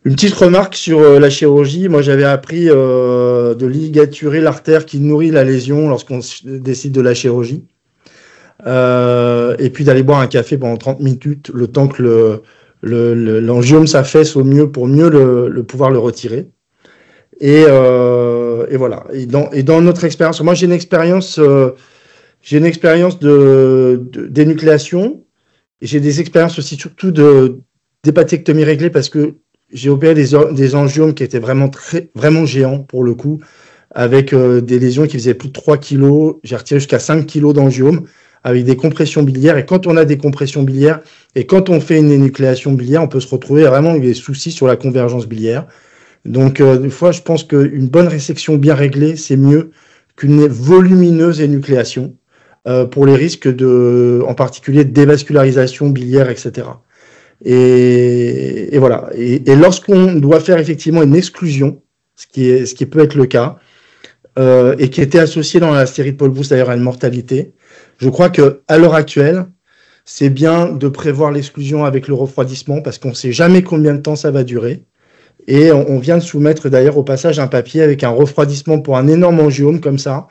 Speaker 3: Une petite remarque sur la chirurgie. Moi, j'avais appris de ligaturer l'artère qui nourrit la lésion lorsqu'on décide de la chirurgie. Et puis d'aller boire un café pendant 30 minutes, le temps que l'angiome s'affaisse au mieux pour mieux pouvoir le retirer. Et voilà. Et dans notre expérience, moi j'ai une expérience d'énucléation. Et j'ai des expériences aussi surtout d'hépatectomie réglée, parce que j'ai opéré des angiomes qui étaient vraiment géants pour le coup, avec des lésions qui faisaient plus de 3 kilos. J'ai retiré jusqu'à 5 kilos d'angiomes avec des compressions biliaires. Et quand on a des compressions biliaires et quand on fait une énucléation biliaire, on peut se retrouver vraiment avec des soucis sur la convergence biliaire. Donc, des fois, je pense qu'une bonne résection bien réglée, c'est mieux qu'une volumineuse énucléation pour les risques en particulier de dévascularisation biliaire, etc. Et voilà. Et lorsqu'on doit faire effectivement une exclusion, ce qui peut être le cas, et qui était associé dans la série de Paul Brousse d'ailleurs à une mortalité, je crois qu'à l'heure actuelle, c'est bien de prévoir l'exclusion avec le refroidissement, parce qu'on ne sait jamais combien de temps ça va durer. Et on vient de soumettre d'ailleurs au passage un papier avec un refroidissement pour un énorme angiome comme ça,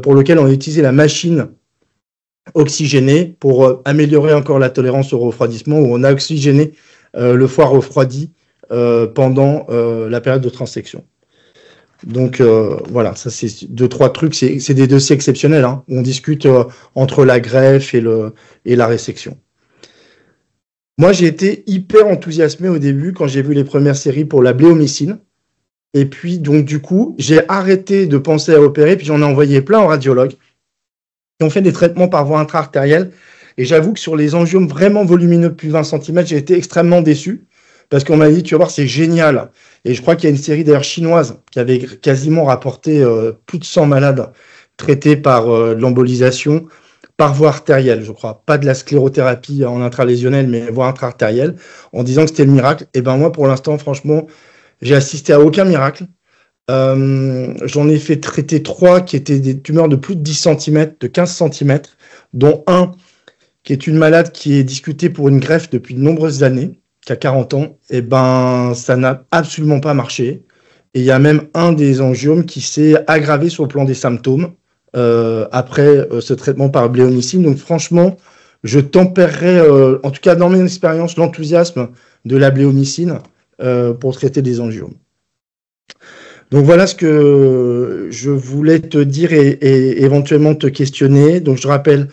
Speaker 3: pour lequel on a utilisé la machine oxygénée pour améliorer encore la tolérance au refroidissement, où on a oxygéné le foie refroidi pendant la période de transection. Donc voilà, ça c'est 2-3 trucs, c'est des dossiers exceptionnels, hein, où on discute entre la greffe et la résection. Moi, j'ai été hyper enthousiasmé au début quand j'ai vu les premières séries pour la bléomycine. Et puis, donc, du coup, j'ai arrêté de penser à opérer, puis j'en ai envoyé plein aux radiologues qui ont fait des traitements par voie intra-artérielle. Et j'avoue que sur les angiomes vraiment volumineux de plus de 20 cm, j'ai été extrêmement déçu, parce qu'on m'a dit, tu vas voir, c'est génial. Et je crois qu'il y a une série d'ailleurs chinoise qui avait quasiment rapporté plus de 100 malades traités par l'embolisation par voie artérielle, je crois, pas de la sclérothérapie en intralésionnelle, mais voie intra-artérielle, en disant que c'était le miracle. Et ben moi, pour l'instant, franchement, j'ai assisté à aucun miracle. J'en ai fait traiter 3 qui étaient des tumeurs de plus de 10 cm, de 15 cm, dont un qui est une malade qui est discutée pour une greffe depuis de nombreuses années, qui a 40 ans. Et ben, ça n'a absolument pas marché. Et il y a même un des angiomes qui s'est aggravé sur le plan des symptômes après ce traitement par bléomycine. Donc franchement, je tempérerais, en tout cas dans mon expérience, l'enthousiasme de la bléomycine pour traiter des angiomes. Donc voilà ce que je voulais te dire et éventuellement te questionner. Donc je rappelle,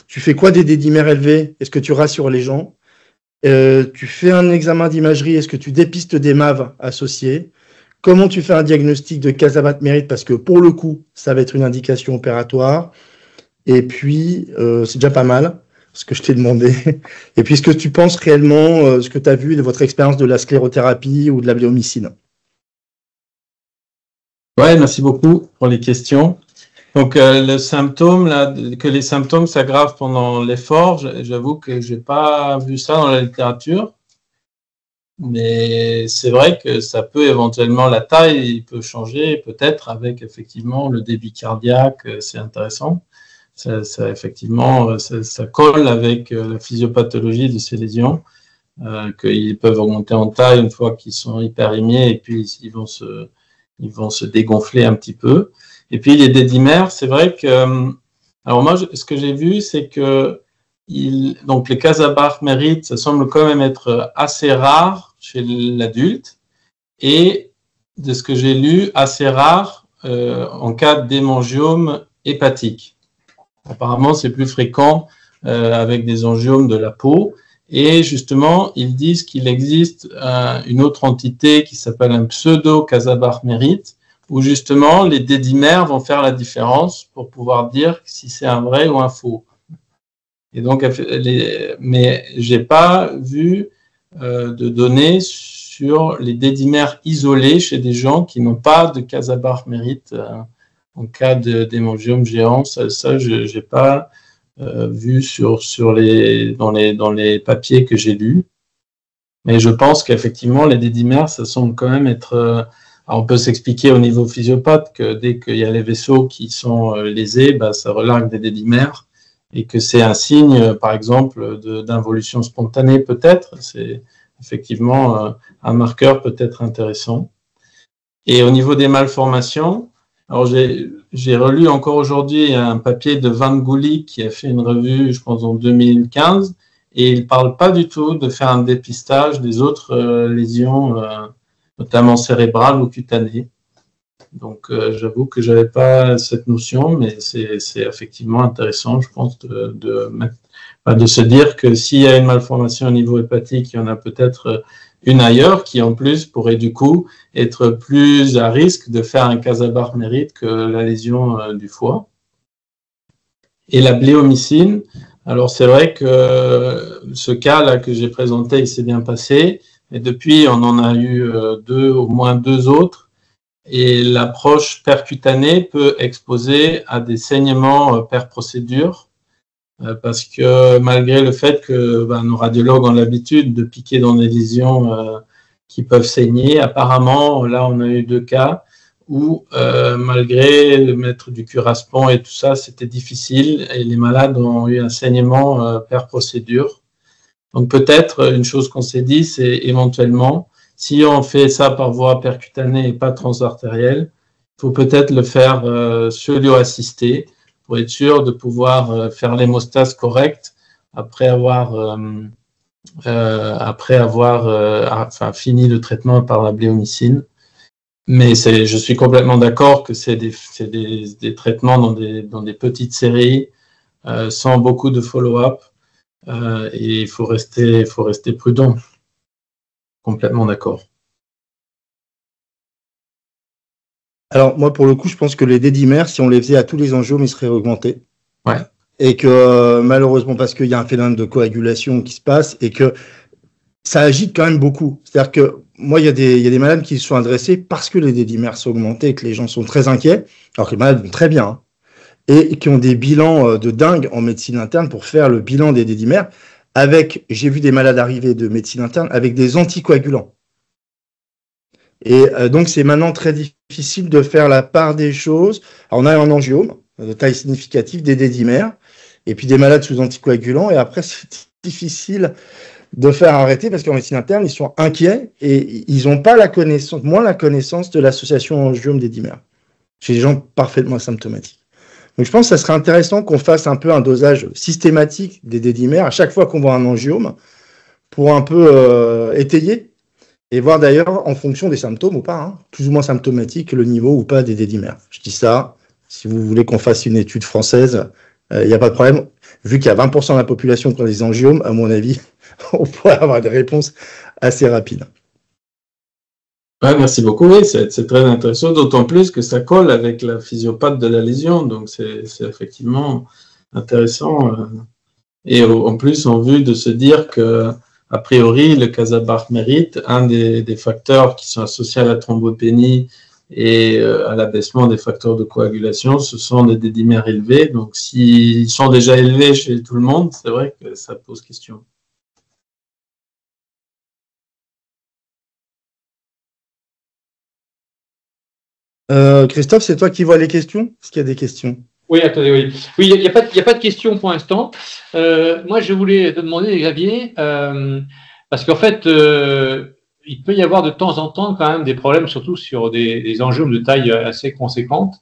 Speaker 3: tu fais quoi des dédimères élevés? Est-ce que tu rassures les gens? Tu fais un examen d'imagerie, est-ce que tu dépistes des MAV associés? Comment tu fais un diagnostic de Casabat-Mérite? Parce que pour le coup, ça va être une indication opératoire. Et puis, c'est déjà pas mal, ce que je t'ai demandé. Et puis, est-ce que tu penses réellement, ce que tu as vu de votre expérience de la sclérothérapie ou de la bléomycine?
Speaker 2: Ouais, merci beaucoup pour les questions. Donc, le symptôme, là, que les symptômes s'aggravent pendant l'effort, j'avoue que je n'ai pas vu ça dans la littérature. Mais c'est vrai que ça peut éventuellement, la taille peut changer, peut-être avec effectivement le débit cardiaque, c'est intéressant. Ça effectivement, ça colle avec la physiopathologie de ces lésions, qu'ils peuvent augmenter en taille une fois qu'ils sont hyperémiés et puis ils vont se dégonfler un petit peu. Et puis les dédimères, c'est vrai que, alors moi, ce que j'ai vu, c'est que donc les Casabat-Mérite, ça semble quand même être assez rare chez l'adulte, et de ce que j'ai lu, assez rare en cas d'hémangiome hépatique. Apparemment, c'est plus fréquent avec des angiomes de la peau, et justement, ils disent qu'il existe une autre entité qui s'appelle un pseudo-Casabat-Mérite, où justement les dédimères vont faire la différence pour pouvoir dire si c'est un vrai ou un faux. Et donc, mais j'ai pas vu de données sur les dédimères isolés chez des gens qui n'ont pas de Casabar-Mérite en cas d'hémangiome géant. Ça je n'ai pas vu dans les papiers que j'ai lus. Mais je pense qu'effectivement, les dédimères, ça semble quand même être... on peut s'expliquer au niveau physiopathe que dès qu'il y a les vaisseaux qui sont lésés, ça relargue des dédimères et que c'est un signe, par exemple, d'involution spontanée peut-être. C'est effectivement un marqueur peut-être intéressant. Et au niveau des malformations, alors j'ai relu encore aujourd'hui un papier de Van Gouli qui a fait une revue, je pense, en 2015, et il ne parle pas du tout de faire un dépistage des autres lésions, notamment cérébrales ou cutanées. Donc, j'avoue que je n'avais pas cette notion, mais c'est effectivement intéressant, je pense, de se dire que s'il y a une malformation au niveau hépatique, il y en a peut-être une ailleurs qui, en plus, pourrait du coup être plus à risque de faire un Casabar-Mérite que la lésion du foie. Et la bléomycine, alors c'est vrai que ce cas-là que j'ai présenté, il s'est bien passé, et depuis, on en a eu au moins deux autres. Et l'approche percutanée peut exposer à des saignements per procédure, parce que malgré le fait que nos radiologues ont l'habitude de piquer dans des lésions qui peuvent saigner, apparemment, là, on a eu deux cas où, malgré le mettre du curaspon et tout ça, c'était difficile et les malades ont eu un saignement per procédure. Donc peut-être, une chose qu'on s'est dit, c'est éventuellement, si on fait ça par voie percutanée et pas transartérielle, il faut peut-être le faire celio-assisté pour être sûr de pouvoir faire l'hémostase correcte après avoir fini le traitement par la bléomycine. Mais je suis complètement d'accord que c'est des traitements dans des petites séries, sans beaucoup de follow-up, et il faut rester prudent. Complètement d'accord.
Speaker 3: Alors, moi, pour le coup, je pense que les dédimères, si on les faisait à tous les angiomes, ils seraient augmentés.
Speaker 2: Ouais.
Speaker 3: Et que, malheureusement, parce qu'il y a un phénomène de coagulation qui se passe et que ça agite quand même beaucoup. C'est-à-dire que, moi, il y a des malades qui se sont adressés parce que les dédimères sont augmentés et que les gens sont très inquiets, alors que les malades vont très bien, hein, et qui ont des bilans de dingue en médecine interne pour faire le bilan des dédimères j'ai vu des malades arriver de médecine interne avec des anticoagulants. Et donc, c'est maintenant très difficile de faire la part des choses. Alors, on a un angiome de taille significative, des dédimères, et puis des malades sous anticoagulants. Et après, c'est difficile de faire arrêter parce qu'en médecine interne, ils sont inquiets et ils n'ont pas la connaissance de l'association angiome-dédimère chez des gens parfaitement asymptomatiques. Donc, je pense que ça serait intéressant qu'on fasse un peu un dosage systématique des dédimères à chaque fois qu'on voit un angiome pour un peu étayer. Et voir d'ailleurs en fonction des symptômes ou pas, hein, plus ou moins symptomatique, le niveau ou pas des dédimères. Je dis ça, si vous voulez qu'on fasse une étude française, il n'y a pas de problème. Vu qu'il y a 20% de la population qui ont des angiomes, à mon avis, on pourrait avoir des réponses assez rapides.
Speaker 2: Ouais, merci beaucoup. Oui, c'est très intéressant, d'autant plus que ça colle avec la physiopathe de la lésion. Donc, c'est effectivement intéressant. Et en plus, en vue de se dire que a priori, le Casabar-Mérite, un des facteurs qui sont associés à la thrombopénie et à l'abaissement des facteurs de coagulation, ce sont des dédimères élevés. Donc, s'ils sont déjà élevés chez tout le monde, c'est vrai que ça pose question.
Speaker 3: Christophe, c'est toi qui vois les questions? Est-ce qu'il y a des questions?
Speaker 1: Oui, attendez, oui. Oui, il n'y a pas de questions pour l'instant. Moi, je voulais te demander, Xavier, parce qu'en fait, il peut y avoir de temps en temps quand même des problèmes, surtout sur des angiomes de taille assez conséquente,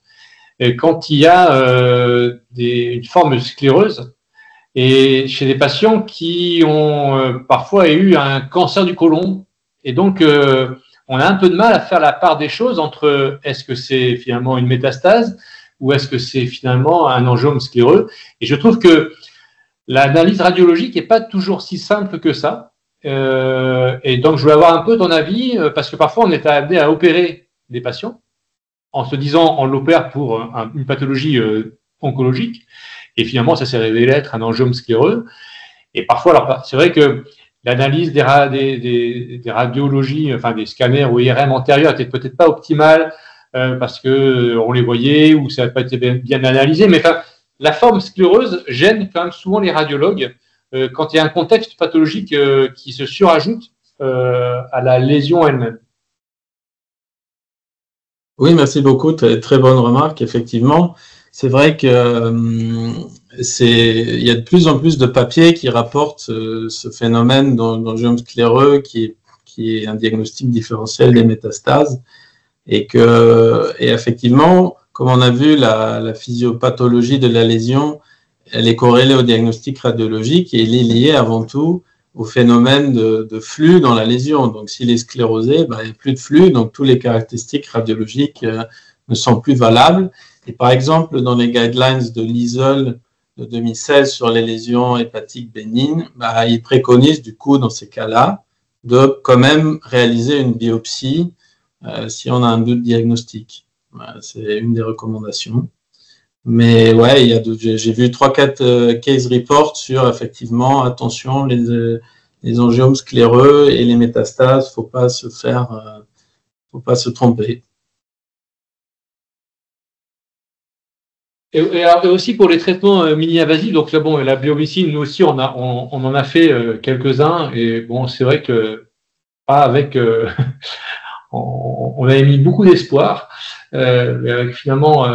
Speaker 1: quand il y a une forme scléreuse, et chez des patients qui ont parfois eu un cancer du côlon. Et donc, on a un peu de mal à faire la part des choses entre est-ce que c'est finalement une métastase ou est-ce que c'est finalement un angiome scléreux. Et je trouve que l'analyse radiologique n'est pas toujours si simple que ça. Et donc, je voulais avoir un peu ton avis, parce que parfois, on est amené à opérer des patients en se disant on l'opère pour une pathologie oncologique, et finalement ça s'est révélé être un angiome scléreux. Et parfois, alors c'est vrai que l'analyse des radiologies, enfin des scanners ou IRM antérieurs était peut-être pas optimale parce que on les voyait ou ça n'a pas été bien analysé, mais enfin, la forme scléreuse gêne quand même souvent les radiologues quand il y a un contexte pathologique qui se surajoute à la lésion elle-même.
Speaker 2: Oui, merci beaucoup. Très bonne remarque, effectivement. C'est vrai que il y a de plus en plus de papiers qui rapportent ce phénomène d'angiome scléreux qui est un diagnostic différentiel des métastases et effectivement, comme on a vu, la physiopathologie de la lésion, elle est corrélée au diagnostic radiologique et elle est liée avant tout au phénomène de flux dans la lésion. Donc, s'il est sclérosé, il n'y a plus de flux, donc toutes les caractéristiques radiologiques ne sont plus valables. Et par exemple, dans les guidelines de l'ISOL de 2016 sur les lésions hépatiques bénignes, ils préconisent du coup, dans ces cas-là, de quand même réaliser une biopsie si on a un doute diagnostique. C'est une des recommandations. Mais ouais, j'ai vu 3-4 case reports sur effectivement, attention, les angiomes scléreux et les métastases, faut pas se tromper.
Speaker 1: Et aussi pour les traitements mini-invasifs, donc là, bon, la biomycine, nous aussi, on en a fait quelques-uns, et bon, c'est vrai que pas avec, on avait mis beaucoup d'espoir, mais avec finalement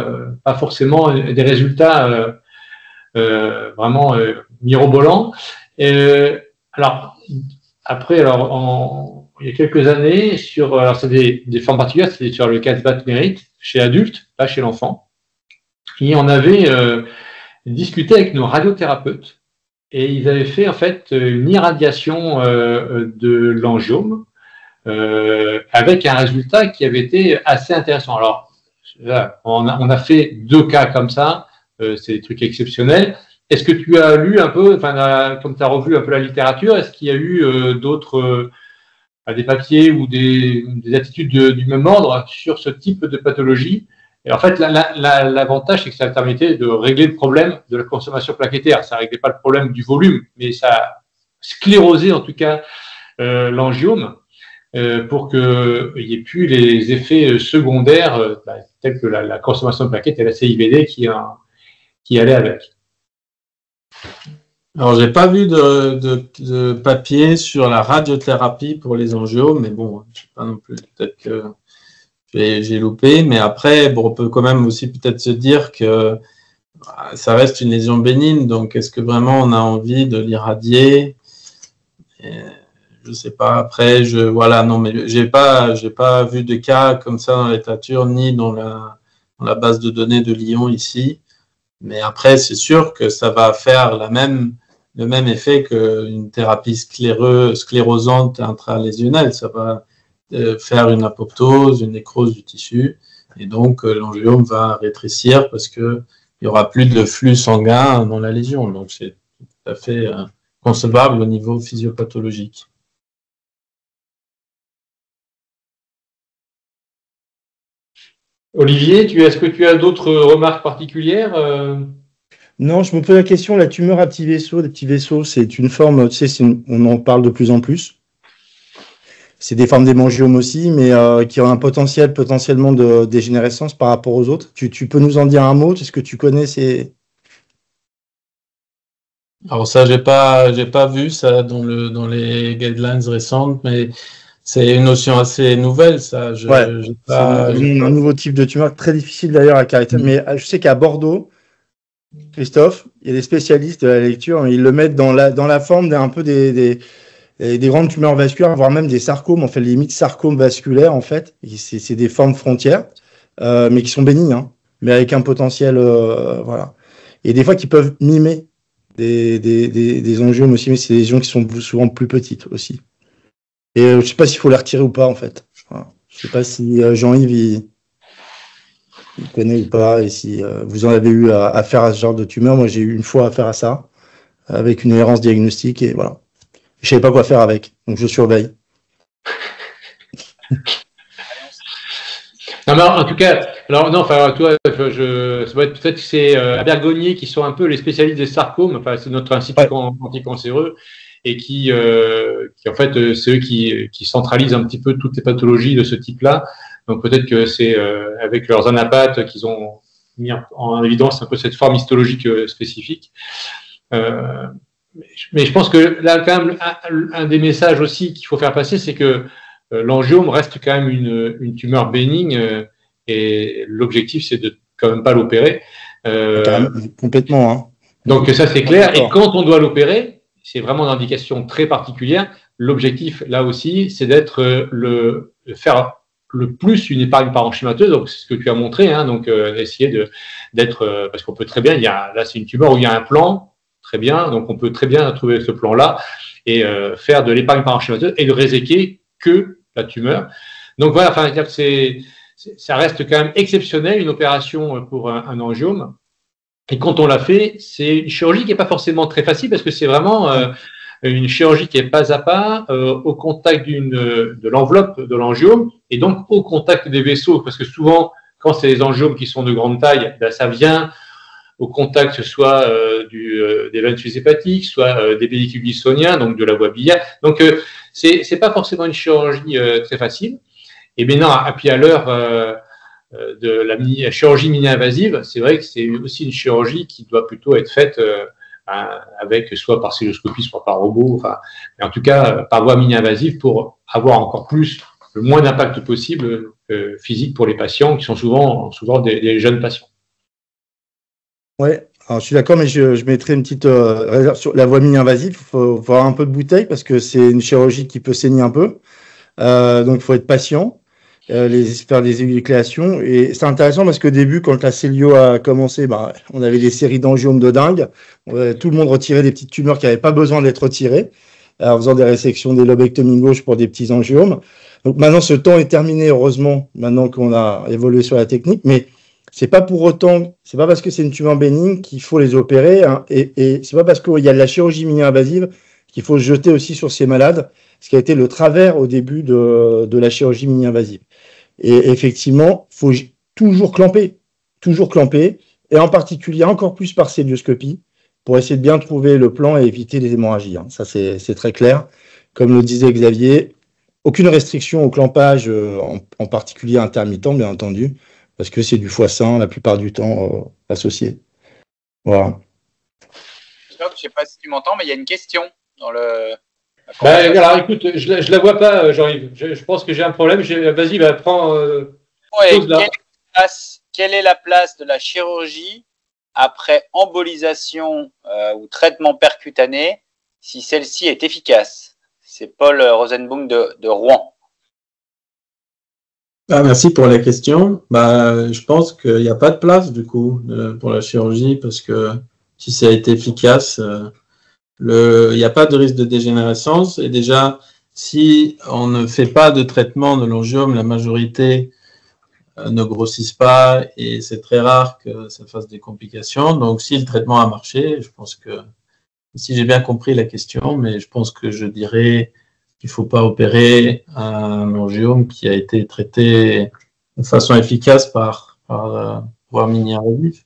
Speaker 1: pas forcément des résultats vraiment mirobolants. Alors après, il y a quelques années, alors c'est des formes particulières, c'est sur le Casbat-Merit chez adultes, pas chez l'enfant. Et on avait discuté avec nos radiothérapeutes et ils avaient fait en fait une irradiation de l'angiome avec un résultat qui avait été assez intéressant. Alors, là, on a fait 2 cas comme ça, c'est des trucs exceptionnels. Est-ce que tu as lu un peu, enfin, comme tu as revu un peu la littérature, est-ce qu'il y a eu d'autres des papiers ou des attitudes du même ordre sur ce type de pathologie? Et en fait, l'avantage, c'est que ça permettait de régler le problème de la consommation plaquettaire. Ça ne réglait pas le problème du volume, mais ça sclérosait en tout cas l'angiome pour qu'il n'y ait plus les effets secondaires tels que la consommation de plaquettes et la CIVD qui allait avec.
Speaker 2: Alors, j'ai pas vu de papier sur la radiothérapie pour les angiomes, mais bon, je sais pas non plus, peut-être que j'ai loupé, mais après, bon, on peut quand même aussi peut-être se dire que ça reste une lésion bénigne, donc est-ce que vraiment on a envie de l'irradier? Je sais pas. Après, non, mais j'ai pas vu de cas comme ça dans la littérature, ni dans la base de données de Lyon ici. Mais après, c'est sûr que ça va faire le même effet qu'une thérapie sclérosante intralésionnelle. Ça va faire une apoptose, une nécrose du tissu, et donc l'angiome va rétrécir parce que il y aura plus de flux sanguin dans la lésion. Donc c'est tout à fait concevable au niveau physiopathologique.
Speaker 1: Olivier, est-ce que tu as d'autres remarques particulières
Speaker 3: Non, je me pose la question, la tumeur à petits vaisseaux, c'est une forme, tu sais, on en parle de plus en plus. C'est des formes d'hémangiomes aussi, mais qui ont un potentiellement de dégénérescence par rapport aux autres. Tu peux nous en dire un mot? Est-ce que tu connais ces...
Speaker 2: Alors ça, j'ai pas vu ça dans les guidelines récentes, mais c'est une notion assez nouvelle, ça.
Speaker 3: C'est un nouveau type de tumeur, très difficile d'ailleurs à caractériser. Mais je sais qu'à Bordeaux, Christophe, il y a des spécialistes de la lecture, ils le mettent dans la forme d'un peu des grandes tumeurs vasculaires, voire même des sarcomes, en fait, limite sarcomes vasculaires, en fait. C'est des formes frontières, mais qui sont bénignes, hein, mais avec un potentiel, voilà. Et des fois, qui peuvent mimer des angiomes aussi, mais c'est des lésions qui sont souvent plus petites aussi. Et je ne sais pas s'il faut les retirer ou pas, en fait. Voilà. Je ne sais pas si Jean-Yves, il connaît ou pas, et si vous en avez eu affaire à ce genre de tumeur. Moi, j'ai eu une fois affaire à ça, avec une errance diagnostique, et voilà. Je savais pas quoi faire avec, donc je surveille.
Speaker 1: Non, mais en tout cas, alors non, enfin, toi, ça doit être peut-être que c'est à Bergonier qui sont un peu les spécialistes des sarcomes, enfin, c'est notre institut
Speaker 3: Ouais,
Speaker 1: anticancéreux, et qui en fait, c'est eux qui centralisent un petit peu toutes les pathologies de ce type-là. Donc peut-être que c'est avec leurs anapathes qu'ils ont mis en évidence un peu cette forme histologique spécifique. Euh, mais je pense que là, quand même, un des messages aussi qu'il faut faire passer, c'est que l'angiome reste quand même une tumeur bénigne et l'objectif, c'est de quand même pas l'opérer.
Speaker 3: carrément, complètement, hein.
Speaker 1: Donc ça, c'est
Speaker 3: Pas
Speaker 1: clair. Et
Speaker 3: d'accord.
Speaker 1: quand on doit l'opérer, c'est vraiment une indication très particulière. L'objectif, là aussi, c'est d'être faire le plus une épargne parenchymateuse. Donc c'est ce que tu as montré. Hein, donc essayer d'être parce qu'on peut très bien. Là, c'est une tumeur où il y a un plan. Très bien. Donc on peut très bien trouver ce plan-là et faire de l'épargne parenchymateuse et de réséquer que la tumeur. Donc voilà. Enfin, dire que ça reste quand même exceptionnel une opération pour un angiome. Et quand on l'a fait, c'est une chirurgie qui n'est pas forcément très facile parce que c'est vraiment une chirurgie qui est pas à pas au contact de l'enveloppe de l'angiome et donc au contact des vaisseaux. Parce que souvent, quand c'est les angiomes qui sont de grande taille, ben, ça vient au contact soit des veines hépatiques, soit des pédicules glissoniens, donc de la voie biliaire. Donc, c'est pas forcément une chirurgie très facile. Et bien non, et puis à l'heure de la chirurgie mini-invasive, c'est vrai que c'est aussi une chirurgie qui doit plutôt être faite avec soit par cystoscopie, soit par robot, enfin, mais en tout cas par voie mini-invasive pour avoir encore plus, le moins d'impact possible physique pour les patients qui sont souvent des jeunes patients.
Speaker 3: Ouais, alors je suis d'accord, mais je mettrai une petite réserve sur la voie mini-invasive. Il faut avoir un peu de bouteille parce que c'est une chirurgie qui peut saigner un peu. Donc, il faut être patient, faire des énucléations. Et c'est intéressant parce qu'au début, quand la cellio a commencé, bah, on avait des séries d'angiomes de dingue. Tout le monde retirait des petites tumeurs qui n'avaient pas besoin d'être retirées, en faisant des résections des lobectomies gauche pour des petits angiomes. Donc maintenant, ce temps est terminé, heureusement, maintenant qu'on a évolué sur la technique. Mais c'est pas pour autant, c'est pas parce que c'est une tumeur bénigne qu'il faut les opérer, hein, et c'est pas parce qu'il y a de la chirurgie mini-invasive qu'il faut se jeter aussi sur ces malades, ce qui a été le travers au début de la chirurgie mini-invasive. Et effectivement, il faut toujours clamper, et en particulier encore plus par célioscopie, pour essayer de bien trouver le plan et éviter les hémorragies. Hein. Ça, c'est très clair. Comme le disait Xavier, aucune restriction au clampage, en particulier intermittent, bien entendu, parce que c'est du foie sain la plupart du temps associé. Voilà.
Speaker 4: Je ne sais pas si tu m'entends, mais il y a une question dans la
Speaker 1: Ben,
Speaker 4: conversation.
Speaker 1: alors écoute, je la vois pas, Jean-Yves. Je pense que j'ai un problème. Vas-y, ben, prends,
Speaker 4: Ouais,
Speaker 1: pose-la.
Speaker 4: quelle est la place de la chirurgie après embolisation ou traitement percutané si celle-ci est efficace? C'est Paul Rosenboom de Rouen.
Speaker 2: Ah, merci pour la question. Bah, je pense qu'il n'y a pas de place du coup pour la chirurgie parce que si ça a été efficace, il n'y a pas de risque de dégénérescence. Et déjà, si on ne fait pas de traitement de l'angiome, la majorité ne grossissent pas et c'est très rare que ça fasse des complications. Donc, si le traitement a marché, je pense que, si j'ai bien compris la question, mais je pense que je dirais qu'il ne faut pas opérer un angiome qui a été traité de façon efficace par voie mini-invasive.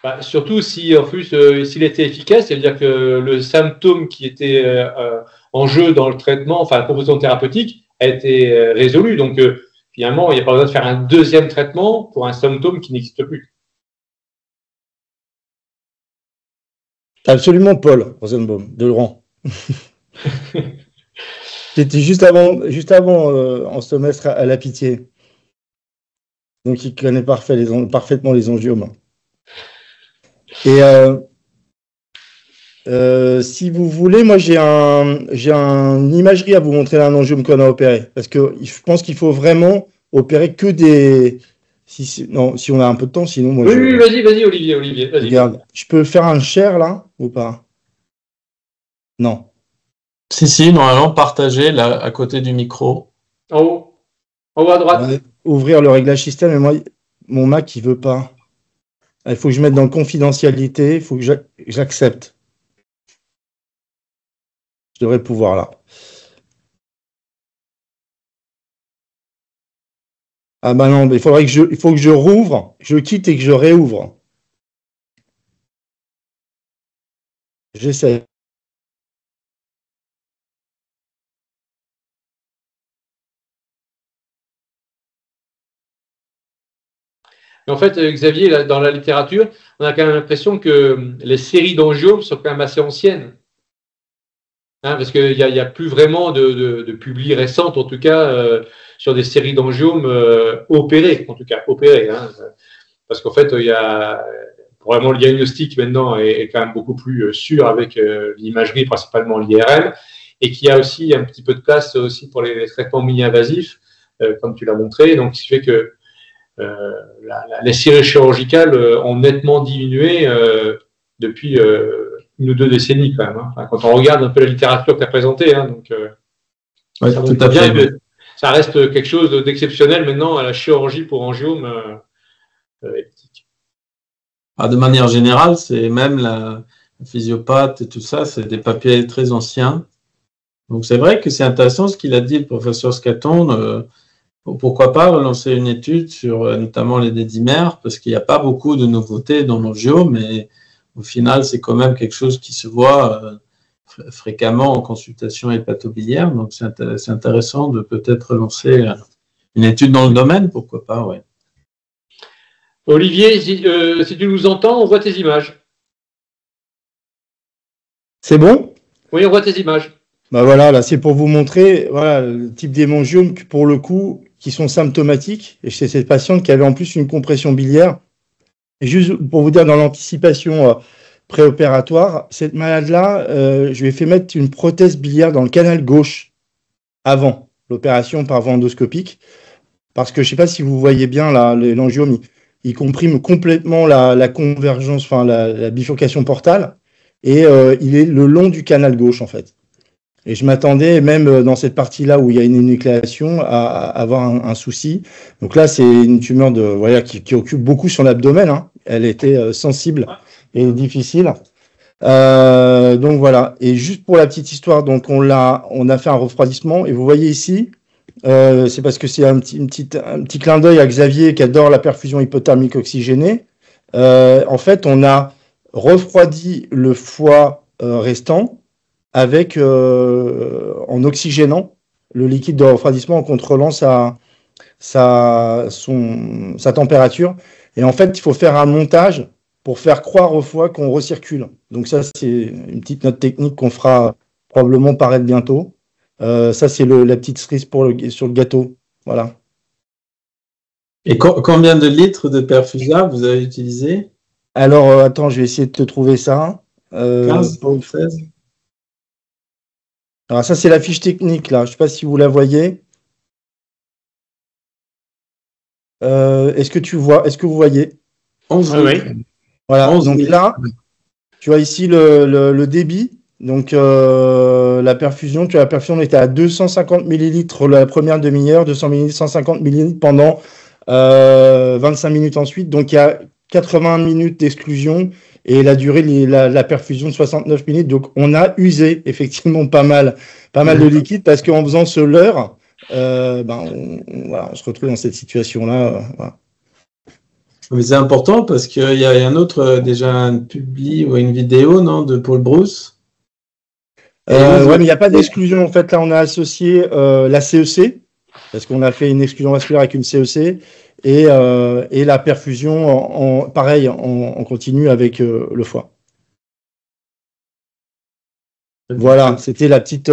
Speaker 1: Bah, surtout si en plus s'il était efficace, c'est-à-dire que le symptôme qui était en jeu dans le traitement, enfin la proposition thérapeutique, a été résolu. Donc finalement, il n'y a pas besoin de faire un deuxième traitement pour un symptôme qui n'existe plus.
Speaker 3: Absolument, Paul Rosenbaum, de Laurent. C'était juste avant en semestre à la Pitié. Donc, il connaît parfaitement les angiomes. Et si vous voulez, moi, j'ai une imagerie à vous montrer d'un angiome qu'on a opéré. Parce que je pense qu'il faut vraiment opérer que des... Non, si on a un peu de temps, sinon, moi,
Speaker 1: Oui, vas-y, Olivier, vas-y.
Speaker 3: Regarde, je peux faire un share, là, ou pas? Non.
Speaker 2: Si, normalement, partagé là, à côté du micro.
Speaker 1: En haut à droite.
Speaker 3: Ouais. Ouvrir le réglage système, et moi, mon Mac, il veut pas. Il faut que je mette dans confidentialité, il faut que j'accepte. Je devrais pouvoir là. Ah bah non, mais il faut que je rouvre, je quitte et que je réouvre. J'essaie.
Speaker 1: Mais en fait, Xavier, là, dans la littérature, on a quand même l'impression que les séries d'angiomes sont quand même assez anciennes. Hein, parce qu'il n'y a plus vraiment de publis récentes, en tout cas, sur des séries d'angiomes opérées, en tout cas, opérées. Hein, parce qu'en fait, vraiment le diagnostic maintenant est quand même beaucoup plus sûr avec l'imagerie, principalement l'IRM, et qu'il y a aussi un petit peu de place aussi pour les traitements mini-invasifs, comme tu l'as montré. Donc, ce qui fait que les séries chirurgicales ont nettement diminué depuis une ou deux décennies quand même. Hein. Enfin, quand on regarde un peu la littérature que tu as présentée, hein, donc
Speaker 2: Ouais,
Speaker 1: ça
Speaker 2: tout
Speaker 1: montre
Speaker 2: à
Speaker 1: bien
Speaker 2: fait.
Speaker 1: que ça reste quelque chose d'exceptionnel maintenant à la chirurgie pour angiome hépatique.
Speaker 2: Ah, de manière générale, c'est même la physiopathe et tout ça, c'est des papiers très anciens. Donc c'est vrai que c'est intéressant ce qu'il a dit, le professeur Scaton. Pourquoi pas relancer une étude sur notamment les dédimères, parce qu'il n'y a pas beaucoup de nouveautés dans l'angiome, mais au final, c'est quand même quelque chose qui se voit fréquemment en consultation hépatobiliaire. Donc c'est intéressant de peut-être lancer une étude dans le domaine, pourquoi pas, ouais.
Speaker 1: Olivier, si tu nous entends, on voit tes images.
Speaker 3: C'est bon?
Speaker 1: Oui, on voit tes images.
Speaker 3: Bah voilà, là, c'est pour vous montrer voilà, le type d'hémangiomes pour le coup qui sont symptomatiques. Et chez cette patiente qui avait en plus une compression biliaire. Et juste pour vous dire, dans l'anticipation préopératoire, cette malade-là, je lui ai fait mettre une prothèse biliaire dans le canal gauche avant l'opération par voie endoscopique. Parce que je ne sais pas si vous voyez bien là, l'angiome, il comprime complètement la convergence, enfin la bifurcation portale. Et il est le long du canal gauche en fait. Et je m'attendais, même dans cette partie-là où il y a une énucléation, à avoir un souci. Donc là, c'est une tumeur voilà, qui occupe beaucoup son abdomen. Hein. Elle était sensible et difficile. Donc voilà. Et juste pour la petite histoire, donc on a fait un refroidissement. Et vous voyez ici, c'est parce que c'est un petit clin d'œil à Xavier qui adore la perfusion hypothermique oxygénée. En fait, on a refroidi le foie restant en oxygénant le liquide de refroidissement en contrôlant sa température. Et en fait, il faut faire un montage pour faire croire au foie qu'on recircule. Donc ça, c'est une petite note technique qu'on fera probablement paraître bientôt. Ça, c'est la petite cerise sur le gâteau. Voilà.
Speaker 2: Et combien de litres de perfusable vous avez utilisé?
Speaker 3: Alors, attends, je vais essayer de te trouver ça.
Speaker 2: 15 ou 16?
Speaker 3: Alors ça, c'est la fiche technique, là. Je ne sais pas si vous la voyez. Est-ce que vous voyez?
Speaker 2: 11
Speaker 1: Oui,
Speaker 2: litres.
Speaker 1: oui.
Speaker 3: Voilà.
Speaker 2: 11
Speaker 3: Donc
Speaker 2: litres.
Speaker 3: là, tu as ici le débit. Donc la perfusion, la perfusion était à 250 millilitres la première demi-heure, 200 millilitres, 150 millilitres pendant 25 minutes ensuite. Donc il y a 80 minutes d'exclusion et la durée la perfusion de 69 minutes. Donc on a usé effectivement pas mal de liquide parce qu'en faisant ce leurre, voilà, on se retrouve dans cette situation-là. Voilà.
Speaker 2: Mais c'est important parce qu'il y a un autre, déjà un publi ou une vidéo, non, de Paul Brousse.
Speaker 3: Ouais, mais il n'y a pas d'exclusion. En fait, là, on a associé la CEC, parce qu'on a fait une exclusion vasculaire avec une CEC, et la perfusion, pareil, en continu avec le foie. Voilà, c'était la petite...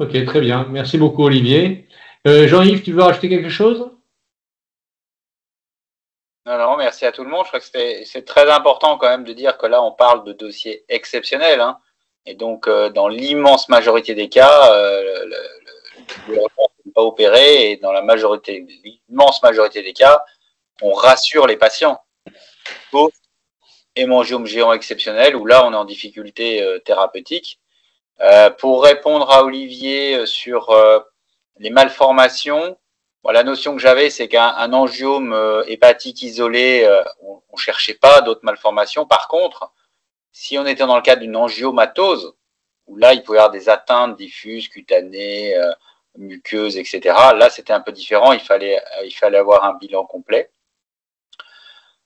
Speaker 1: Ok, très bien. Merci beaucoup, Olivier. Jean-Yves, tu veux rajouter quelque chose?
Speaker 4: Non, merci à tout le monde. Je crois que c'est très important quand même de dire que là, on parle de dossiers exceptionnels. Hein, et donc, dans l'immense majorité des cas, le n'est pas opéré. Et dans l'immense majorité des cas, on rassure les patients. Sauf hémangiome géant exceptionnel, où là, on est en difficulté thérapeutique. Pour répondre à Olivier sur les malformations, bon, la notion que j'avais, c'est qu'un angiome hépatique isolé, on ne cherchait pas d'autres malformations. Par contre, si on était dans le cadre d'une angiomatose, où là, il pouvait y avoir des atteintes diffuses, cutanées, muqueuses, etc. Là, c'était un peu différent. Il fallait avoir un bilan complet.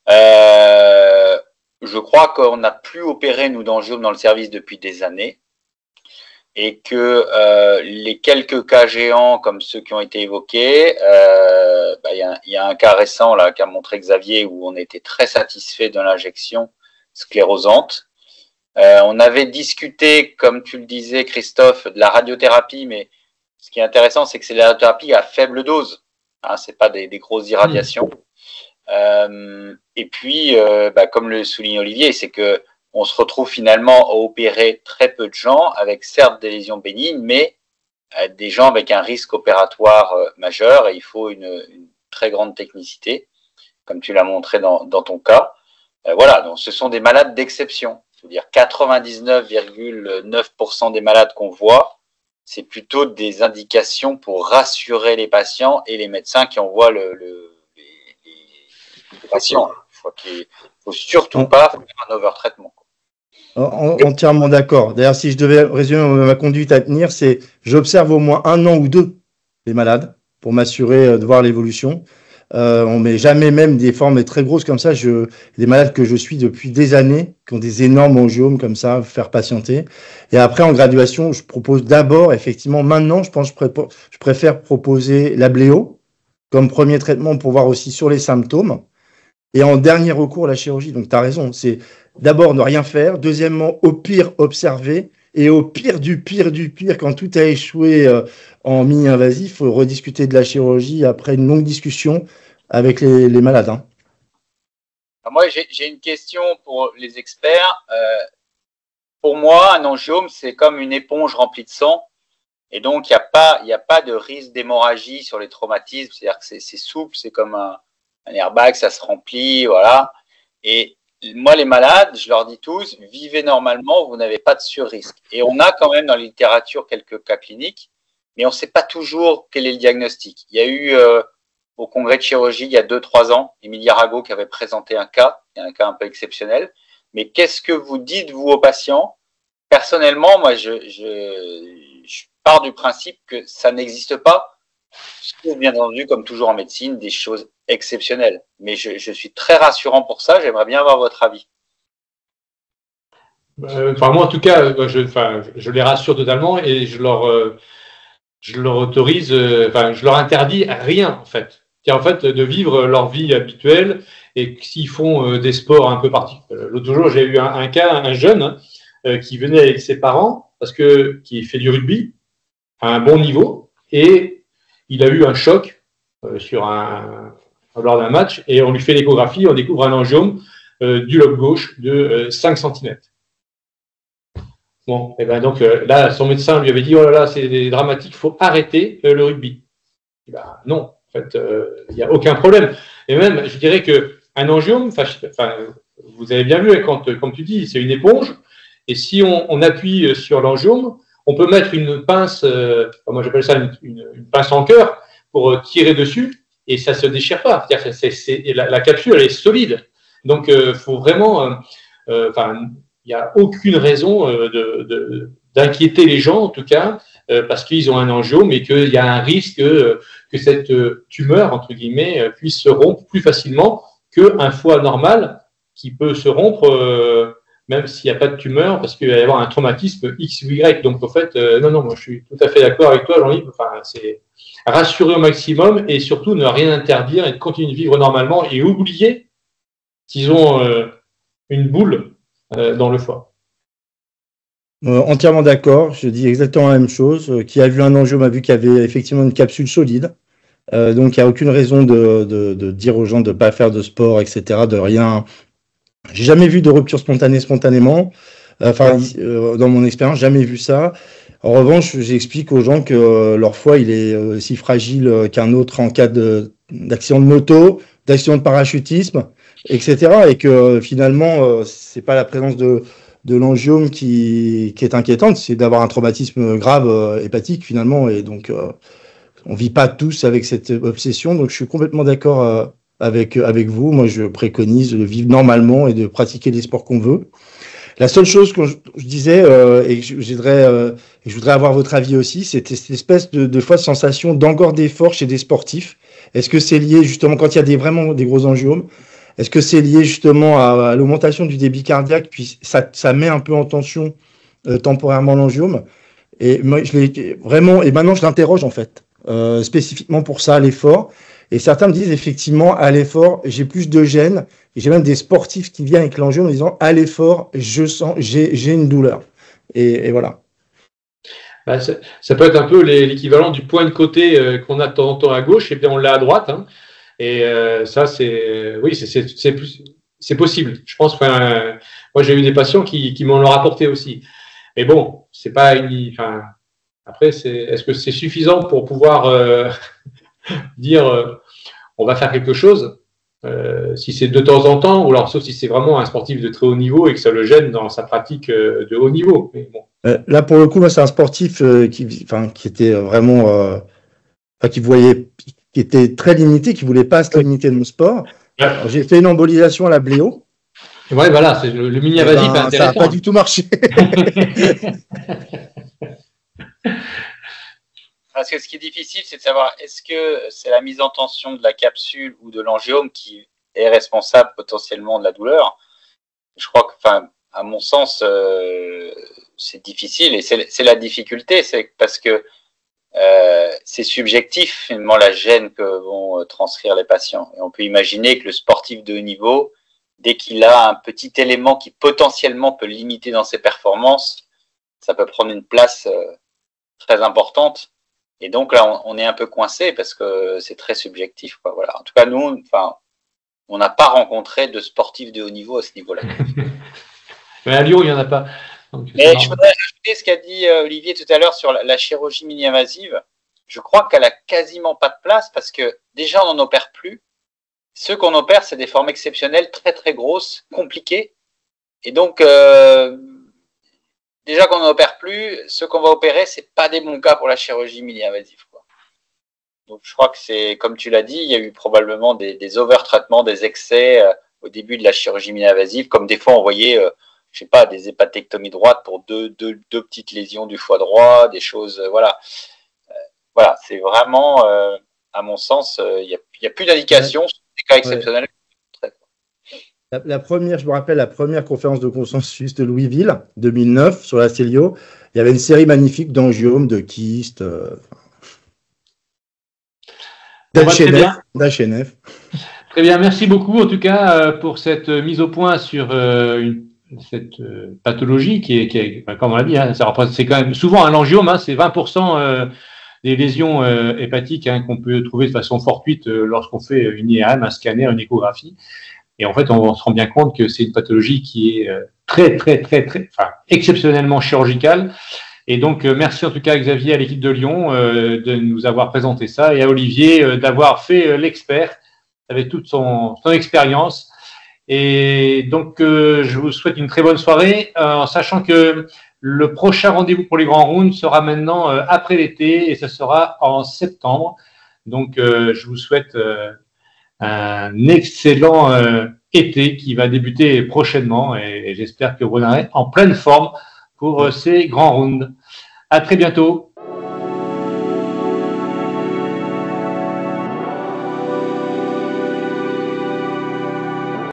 Speaker 4: Je crois qu'on n'a plus opéré, nous, d'angiome dans le service depuis des années. Et que les quelques cas géants comme ceux qui ont été évoqués, y a un cas récent là qu'a montré Xavier où on était très satisfait de l'injection sclérosante. On avait discuté, comme tu le disais Christophe, de la radiothérapie, mais ce qui est intéressant, c'est que c'est la radiothérapie à faible dose, hein, c'est pas des grosses irradiations. Et puis, comme le souligne Olivier, c'est que on se retrouve finalement à opérer très peu de gens avec certes des lésions bénignes, mais des gens avec un risque opératoire majeur, et il faut une très grande technicité, comme tu l'as montré dans ton cas. Voilà, donc ce sont des malades d'exception. Je veux dire, 99,9% des malades qu'on voit, c'est plutôt des indications pour rassurer les patients et les médecins qui envoient les patients. Il faut surtout pas faire un overtraitement.
Speaker 3: Entièrement d'accord. D'ailleurs, si je devais résumer ma conduite à tenir, c'est j'observe au moins 1 an ou 2 les malades pour m'assurer de voir l'évolution. On met jamais même des formes très grosses comme ça. Des malades que je suis depuis des années, qui ont des énormes angiomes comme ça, faire patienter. Et après, en graduation, je propose d'abord, effectivement, maintenant, je pense, je préfère proposer la bléo comme premier traitement pour voir aussi sur les symptômes. Et en dernier recours, la chirurgie. Donc, tu as raison. C'est d'abord ne rien faire. Deuxièmement, au pire, observer. Et au pire du pire, quand tout a échoué en mini-invasif, il faut rediscuter de la chirurgie après une longue discussion avec les malades. Hein.
Speaker 4: Moi, j'ai une question pour les experts. Pour moi, un angiome, c'est comme une éponge remplie de sang. Et donc, il n'y a pas de risque d'hémorragie sur les traumatismes. C'est-à-dire que c'est souple, c'est comme un airbag, ça se remplit, voilà. Et moi, les malades, je leur dis tous, vivez normalement, vous n'avez pas de surrisque. Et on a quand même dans la littérature quelques cas cliniques, mais on ne sait pas toujours quel est le diagnostic. Il y a eu au congrès de chirurgie il y a 2-3 ans, Émilie Arago qui avait présenté un cas un peu exceptionnel. Mais qu'est-ce que vous dites, vous, aux patients? Personnellement, moi, je pars du principe que ça n'existe pas. Bien entendu, comme toujours en médecine, des choses exceptionnelles. Mais je suis très rassurant pour ça. J'aimerais bien avoir votre avis.
Speaker 1: Moi, en tout cas, je les rassure totalement et je leur autorise, je leur interdis rien, en fait. En fait, de vivre leur vie habituelle et s'ils font des sports un peu particuliers. L'autre jour, j'ai eu un cas, un jeune qui venait avec ses parents qui fait du rugby à un bon niveau et il a eu un choc lors d'un match et on lui fait l'échographie, on découvre un angiome du lobe gauche de 5 cm. Bon, et ben donc là, son médecin lui avait dit « Oh là là, c'est dramatique, il faut arrêter le rugby. » Non, en fait, il n'y a aucun problème. Et même, je dirais qu'un angiome, vous avez bien vu, comme tu dis, c'est une éponge. Et si on appuie sur l'angiome, on peut mettre une pince, moi j'appelle ça une pince en cœur, pour tirer dessus, et ça ne se déchire pas. La capsule, elle est solide. Donc, il faut vraiment... il n'y a aucune raison d'inquiéter les gens, en tout cas, parce qu'ils ont un angiome et qu'il y a un risque que cette tumeur, entre guillemets, puisse se rompre plus facilement qu'un foie normal qui peut se rompre même s'il n'y a pas de tumeur, parce qu'il va y avoir un traumatisme X ou Y. Donc, en fait, non, moi, je suis tout à fait d'accord avec toi, Jean-Yves. C'est rassurer au maximum et surtout ne rien interdire et de continuer de vivre normalement et oublier qu'ils ont une boule dans le foie.
Speaker 3: Entièrement d'accord. Je dis exactement la même chose. Qui a vu un angiome a vu qu'il y avait effectivement une capsule solide. Donc, il n'y a aucune raison de dire aux gens de ne pas faire de sport, etc., de rien. J'ai jamais vu de rupture spontanément. Dans mon expérience, jamais vu ça. En revanche, j'explique aux gens que leur foie, il est aussi fragile qu'un autre en cas d'accident de moto, d'accident de parachutisme, etc. Et que finalement, c'est pas la présence de l'angiome qui est inquiétante, c'est d'avoir un traumatisme grave hépatique finalement. Et donc, on vit pas tous avec cette obsession. Donc, je suis complètement d'accord avec vous. Moi, je préconise de vivre normalement et de pratiquer les sports qu'on veut. La seule chose que je disais, et que je voudrais avoir votre avis aussi, c'était cette espèce de fois de sensation d'encore d'effort chez des sportifs. Est-ce que c'est lié justement, quand il y a vraiment des gros angiomes, est-ce que c'est lié justement à l'augmentation du débit cardiaque, puis ça met un peu en tension temporairement l'angiome? Et moi, et maintenant je l'interroge en fait, spécifiquement pour ça, à l'effort. Et certains me disent effectivement, à l'effort, j'ai plus de gêne. Et j'ai même des sportifs qui viennent avec l'angiome en disant, à l'effort, j'ai une douleur. Et voilà.
Speaker 1: Bah, ça peut être un peu l'équivalent du point de côté qu'on a de temps en temps à gauche, et bien on l'a à droite. Hein. Et ça, c'est possible. Je pense que moi, j'ai eu des patients qui m'en ont rapporté aussi. Mais bon, c'est pas après, est-ce que c'est suffisant pour pouvoir dire on va faire quelque chose si c'est de temps en temps, ou alors sauf si c'est vraiment un sportif de très haut niveau et que ça le gêne dans sa pratique de haut niveau. Mais bon.
Speaker 3: Là, pour le coup, moi, c'est un sportif qui était vraiment, qui était très limité, qui voulait pas se limiter de mon sport.
Speaker 1: Ouais.
Speaker 3: J'ai fait une embolisation à la bléo.
Speaker 1: Ouais, voilà, c'est le mini-invasif intéressant.
Speaker 3: Ça n'a pas du tout marché.
Speaker 4: Parce que ce qui est difficile, c'est de savoir est-ce que c'est la mise en tension de la capsule ou de l'angiome qui est responsable potentiellement de la douleur. Je crois que, à mon sens, c'est difficile et c'est la difficulté, c'est parce que c'est subjectif finalement la gêne que vont transcrire les patients. Et on peut imaginer que le sportif de haut niveau, dès qu'il a un petit élément qui potentiellement peut limiter dans ses performances, ça peut prendre une place très importante. Et donc là, on est un peu coincé parce que c'est très subjectif, quoi. Voilà. En tout cas, nous, on n'a pas rencontré de sportifs de haut niveau à ce niveau-là.
Speaker 1: Mais à Lyon, il n'y en a pas. Donc,
Speaker 4: mais je voudrais ajouter ce qu'a dit Olivier tout à l'heure sur la chirurgie mini-invasive. Je crois qu'elle a quasiment pas de place parce que déjà, on n'en opère plus. Ceux qu'on opère, c'est des formes exceptionnelles, très très grosses, compliquées. Et donc, déjà qu'on n'en opère plus, ceux qu'on va opérer, c'est pas des bons cas pour la chirurgie mini-invasive, quoi. Donc, je crois que c'est, comme tu l'as dit, il y a eu probablement des over-traitements, des excès au début de la chirurgie mini-invasive, comme des fois on voyait, je sais pas, des hépatectomies droites pour deux petites lésions du foie droit, des choses, voilà. Voilà, c'est vraiment, à mon sens, il y a plus d'indications, ouais. Des cas exceptionnels. Ouais.
Speaker 3: La première, je me rappelle, la première conférence de consensus de Louisville, 2009, sur la célio, il y avait une série magnifique d'angiomes, de kystes, d'HNF.
Speaker 1: Très bien, merci beaucoup en tout cas pour cette mise au point sur cette pathologie qui est, comme on l'a dit, hein, c'est quand même souvent un angiome, hein, c'est 20% des lésions hépatiques hein, qu'on peut trouver de façon fortuite lorsqu'on fait une IRM, un scanner, une échographie. Et en fait, on se rend bien compte que c'est une pathologie qui est très, exceptionnellement chirurgicale. Et donc, merci en tout cas à Xavier, à l'équipe de Lyon, de nous avoir présenté ça, et à Olivier d'avoir fait l'expert avec toute son expérience. Et donc, je vous souhaite une très bonne soirée, en sachant que le prochain rendez-vous pour les grands rounds sera maintenant après l'été, et ce sera en septembre. Donc, je vous souhaite un excellent été qui va débuter prochainement, et j'espère que vous en serez en pleine forme pour ces grands rounds. À très bientôt.